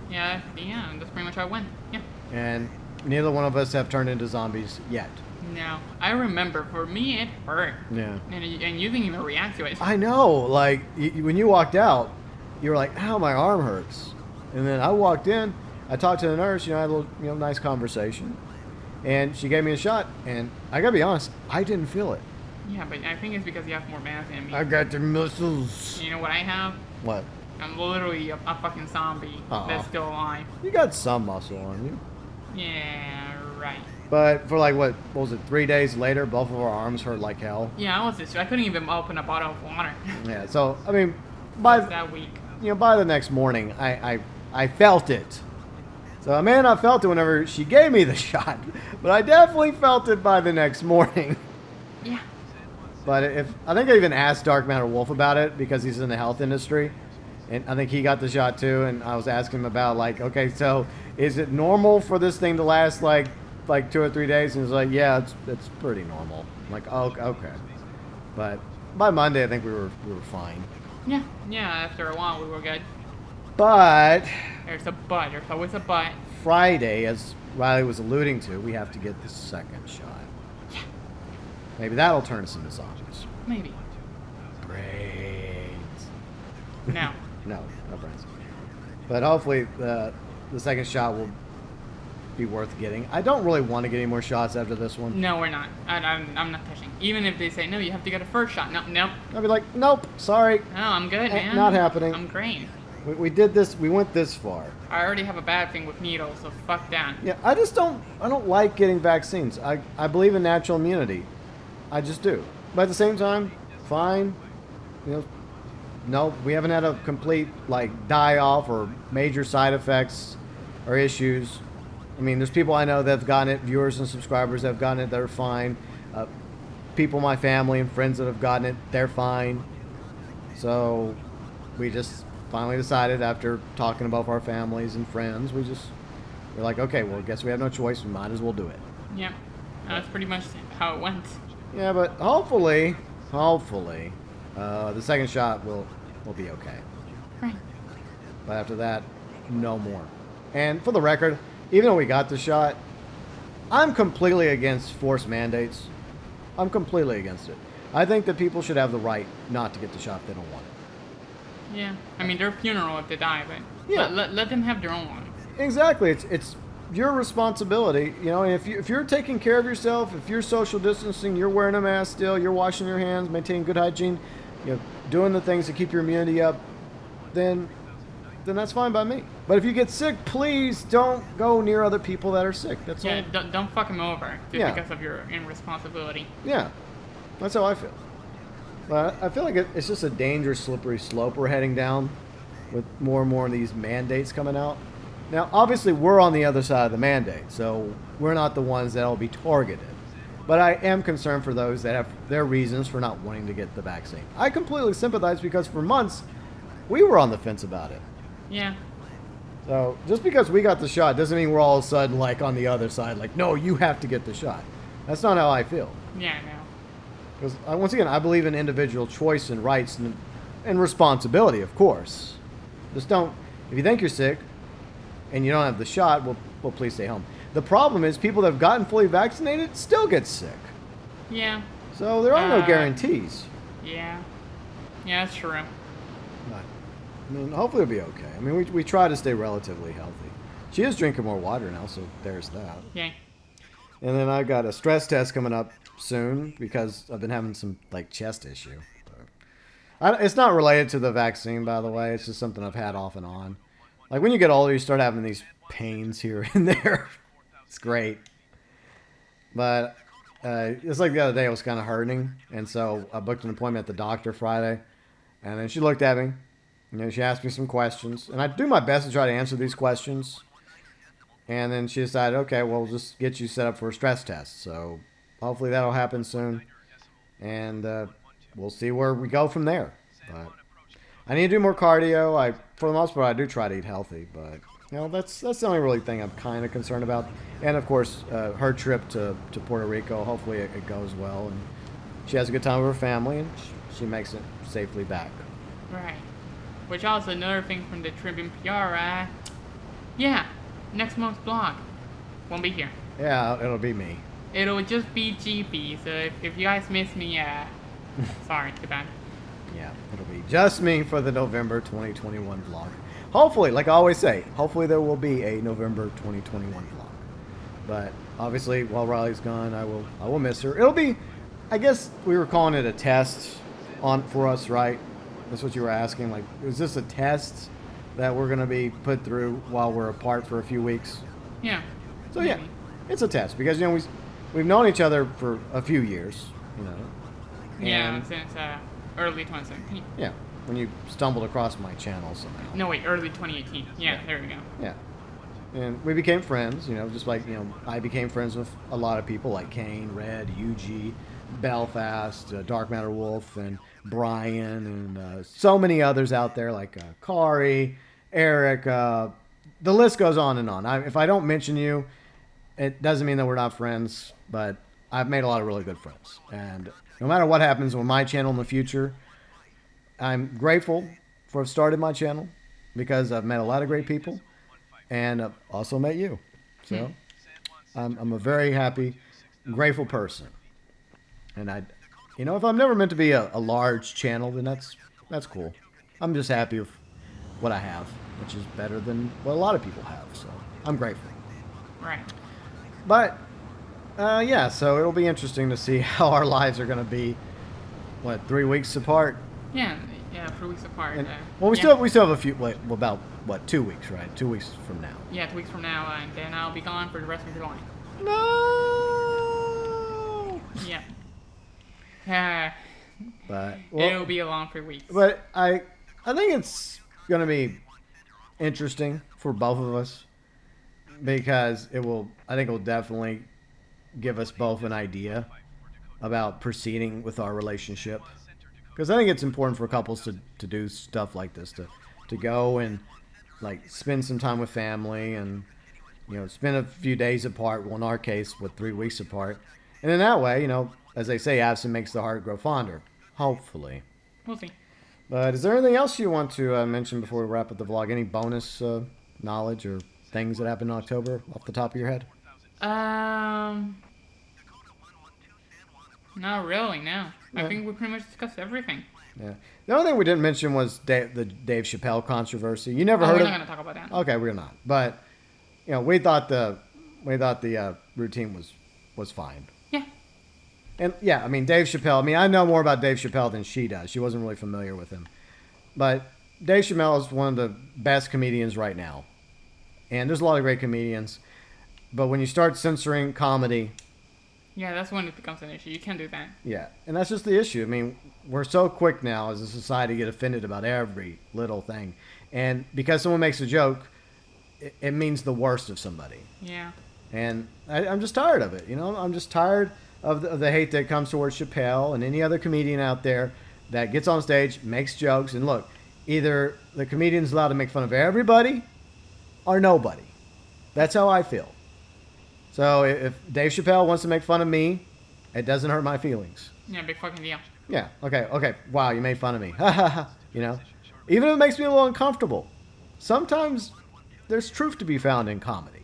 Yeah, that's pretty much how it went. Yeah. And neither one of us have turned into zombies yet. No. I remember, for me, it hurt. Yeah. And you didn't even react to it. I know. Like, when you walked out, you were like, ow, my arm hurts. And then I walked in, I talked to the nurse, I had a little, nice conversation. And she gave me a shot, and I gotta be honest, I didn't feel it. Yeah, but I think it's because you have more mass than me. I got the muscles. You know what I have? What? I'm literally a fucking zombie that's still alive. You got some muscle on you. Yeah, right. But for like, what was it, 3 days later, both of our arms hurt like hell. Yeah, I couldn't even open a bottle of water. Yeah, so, I mean, by that week. By the next morning, I felt it. So I may not felt it whenever she gave me the shot, but I definitely felt it by the next morning. Yeah. But I think I even asked Dark Matter Wolf about it because he's in the health industry, and I think he got the shot too. And I was asking him about okay, so is it normal for this thing to last like 2 or 3 days? And he's like, yeah, it's pretty normal. I'm like, oh, okay. But by Monday, I think we were fine. Yeah. After a while, we were good. But There's a but. There's always a but. Friday, as Riley was alluding to, we have to get the second shot. Yeah. Maybe that'll turn us into zombies. Maybe. Brains. No. No brains. But hopefully the second shot will be worth getting. I don't really want to get any more shots after this one. No, we're not. I'm not touching. Even if they say, no, you have to get a first shot. No. I'll be like, nope, sorry. No, I'm good, man. Not happening. I'm great. We did this. We went this far. I already have a bad thing with needles, so fuck that. Yeah, I don't like getting vaccines. I believe in natural immunity. I just do. But at the same time, fine. No, we haven't had a complete die off or major side effects or issues. I mean, there's people I know that have gotten it, viewers and subscribers that have gotten it, that are fine. People in my family and friends that have gotten it, they're fine. So we just finally decided, after talking about our families and friends, we're like, okay, well, I guess we have no choice. We might as well do it. Yep. That's pretty much how it went. Yeah, but hopefully, the second shot will be okay. Right. But after that, no more. And for the record, even though we got the shot, I'm completely against forced mandates. I'm completely against it. I think that people should have the right not to get the shot if they don't want it. Yeah. I mean, their funeral if they die, but yeah. let them have their own one. Exactly. It's your responsibility. And if you're taking care of yourself, if you're social distancing, you're wearing a mask still, you're washing your hands, maintaining good hygiene, doing the things to keep your immunity up, then that's fine by me. But if you get sick, please don't go near other people that are sick. That's all. Yeah, don't fuck them over Yeah. because of your irresponsibility. Yeah, that's how I feel. But I feel like it's just a dangerous, slippery slope we're heading down with more and more of these mandates coming out. Now, obviously, we're on the other side of the mandate, so we're not the ones that will be targeted. But I am concerned for those that have their reasons for not wanting to get the vaccine. I completely sympathize because for months, we were on the fence about it. Yeah. So just because we got the shot doesn't mean we're all of a sudden on the other side, no, you have to get the shot. That's not how I feel. Yeah, no. Because once again, I believe in individual choice and rights and responsibility, of course. Just don't, if you think you're sick and you don't have the shot, well, please stay home. The problem is people that have gotten fully vaccinated still get sick. Yeah. So there are no guarantees. Yeah. Yeah, that's true. But, I mean, hopefully it'll be okay. I mean, we try to stay relatively healthy. She is drinking more water now, so there's that. Yeah. And then I got a stress test coming up soon because I've been having some like chest issue. It's not related to the vaccine, by the way. It's just something I've had off and on. Like when you get older, you start having these pains here and there. It's great. But it's like the other day I was kind of hurting. And so I booked an appointment at the doctor Friday. And then she looked at me. She asked me some questions. And I do my best to try to answer these questions. And then she decided, okay, well, we'll just get you set up for a stress test. So hopefully that'll happen soon. And we'll see where we go from there. But I need to do more cardio. For the most part, I do try to eat healthy. But, that's the only really thing I'm kind of concerned about. And, of course, her trip to Puerto Rico, hopefully it goes well. And she has a good time with her family, and she makes it safely back. Right. Which also another thing from the trip in PR, yeah, next month's blog won't be here. Yeah, it'll be me. It'll just be GP, so if you guys miss me, sorry, too bad. Yeah, it'll be just me for the November 2021 vlog. Hopefully, like I always say, hopefully there will be a November 2021 vlog. But obviously, while Riley's gone, I will miss her. It'll be, I guess we were calling it a test for us, right? That's what you were asking. Like, is this a test that we're going to be put through while we're apart for a few weeks? Yeah. So yeah, it's a test because we've known each other for a few years, Yeah, since early 2017. Yeah, when you stumbled across my channel somehow. No, wait, early 2018. Yeah, there we go. Yeah. And we became friends, just like, I became friends with a lot of people like Kane, Red, UG, Belfast, Dark Matter Wolf, and Brian, and so many others out there like Kari, Eric. The list goes on and on. If I don't mention you, it doesn't mean that we're not friends, but I've made a lot of really good friends. And no matter what happens on my channel in the future, I'm grateful for have started my channel because I've met a lot of great people, and I've also met you. So I'm a very happy, grateful person. And if I'm never meant to be a large channel, then that's cool. I'm just happy with what I have, which is better than what a lot of people have. So I'm grateful. Right. But yeah, so it'll be interesting to see how our lives are going to be. 3 weeks apart? Yeah, 3 weeks apart. And, we still have a few. About 2 weeks, right? 2 weeks from now. Yeah, 2 weeks from now, and then I'll be gone for the rest of July. No. Yeah. But it'll be a long 3 weeks. But I think it's going to be interesting for both of us because I think it will definitely give us both an idea about proceeding with our relationship. Because I think it's important for couples to do stuff like this, to go and spend some time with family and spend a few days apart. Well, in our case, 3 weeks apart, and in that way, as they say, absent makes the heart grow fonder. Hopefully. We'll see. But is there anything else you want to mention before we wrap up the vlog? Any bonus knowledge or things that happened in October off the top of your head? Not really, no. I think we pretty much discussed everything. Yeah. The only thing we didn't mention was the Dave Chappelle controversy. You never heard of it? We're not going to talk about that. Okay, we're not. But we thought the routine was fine. Yeah. And yeah, Dave Chappelle. I know more about Dave Chappelle than she does. She wasn't really familiar with him. But Dave Chappelle is one of the best comedians right now. And there's a lot of great comedians. But when you start censoring comedy... Yeah, that's when it becomes an issue. You can't do that. Yeah, and that's just the issue. We're so quick now as a society to get offended about every little thing. And because someone makes a joke, it means the worst of somebody. Yeah. And I'm just tired of it. I'm just tired of the hate that comes towards Chappelle and any other comedian out there that gets on stage, makes jokes. And look, either the comedian's allowed to make fun of everybody or nobody. That's how I feel. So if Dave Chappelle wants to make fun of me, it doesn't hurt my feelings. Yeah, big fucking deal. Yeah, okay. Wow, you made fun of me. Ha ha ha. Even if it makes me a little uncomfortable. Sometimes there's truth to be found in comedy.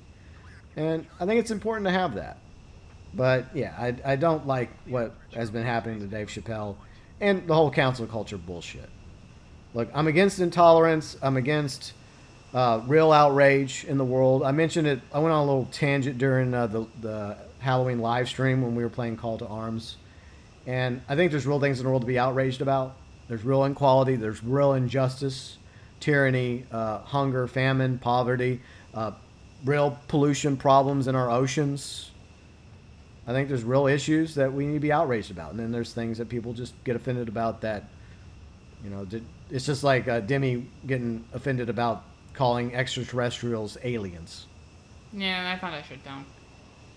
And I think it's important to have that. But yeah, I don't like what has been happening to Dave Chappelle and the whole cancel culture bullshit. Look, I'm against intolerance. I'm against real outrage in the world. I mentioned it. I went on a little tangent during the Halloween live stream when we were playing Call to Arms. And I think there's real things in the world to be outraged about. There's real inequality. There's real injustice, tyranny, hunger, famine, poverty, real pollution problems in our oceans. I think there's real issues that we need to be outraged about. And then there's things that people just get offended about that, you know, it's just like Demi getting offended about calling extraterrestrials aliens. Yeah, I thought I should down.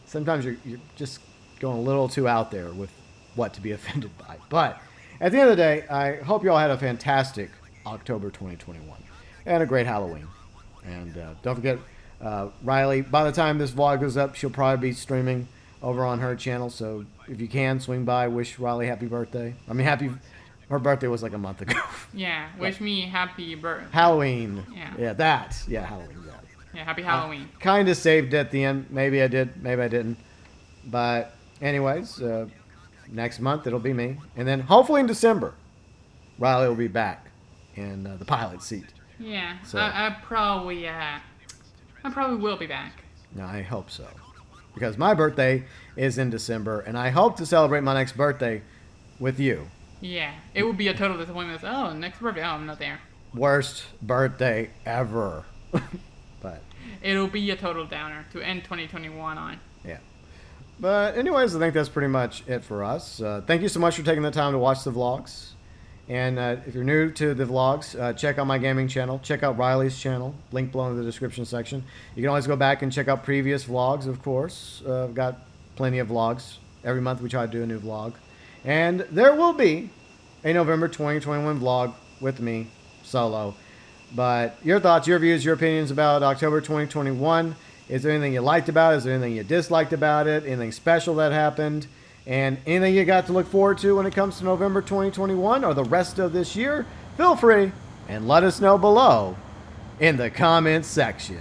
Sometimes you're just going a little too out there with what to be offended by. But at the end of the day, I hope you all had a fantastic October 2021 and a great Halloween. And don't forget, Riley, by the time this vlog goes up, she'll probably be streaming over on her channel. So if you can, swing by, wish Riley happy birthday. I mean, her birthday was like a month ago. Yeah, wish me happy birthday. Halloween. Yeah. Yeah, Halloween. Yeah. Yeah, happy Halloween. Kind of saved at the end. Maybe I did. Maybe I didn't. But anyways, next month it'll be me. And then hopefully in December, Riley will be back in the pilot seat. Yeah, So- I probably will be back. No, I hope so. Because my birthday is in December, and I hope to celebrate my next birthday with you. Yeah, it would be a total disappointment. Oh, next birthday, oh, I'm not there. Worst birthday ever. But, It'll be a total downer to end 2021 on. yeah. But anyways, I think that's pretty much it for us. Thank you so much for taking the time to watch the vlogs. And if you're new to the vlogs, check out my gaming channel. Check out Riley's channel. Link below in the description section. You can always go back and check out previous vlogs, of course. I've got plenty of vlogs. Every month we try to do a new vlog. And there will be a November 2021 vlog with me, solo. But your thoughts, your views, your opinions about October 2021. Is there anything you liked about it? Is there anything you disliked about it? Anything special that happened? And anything you got to look forward to when it comes to November 2021 or the rest of this year? Feel free and let us know below in the comments section.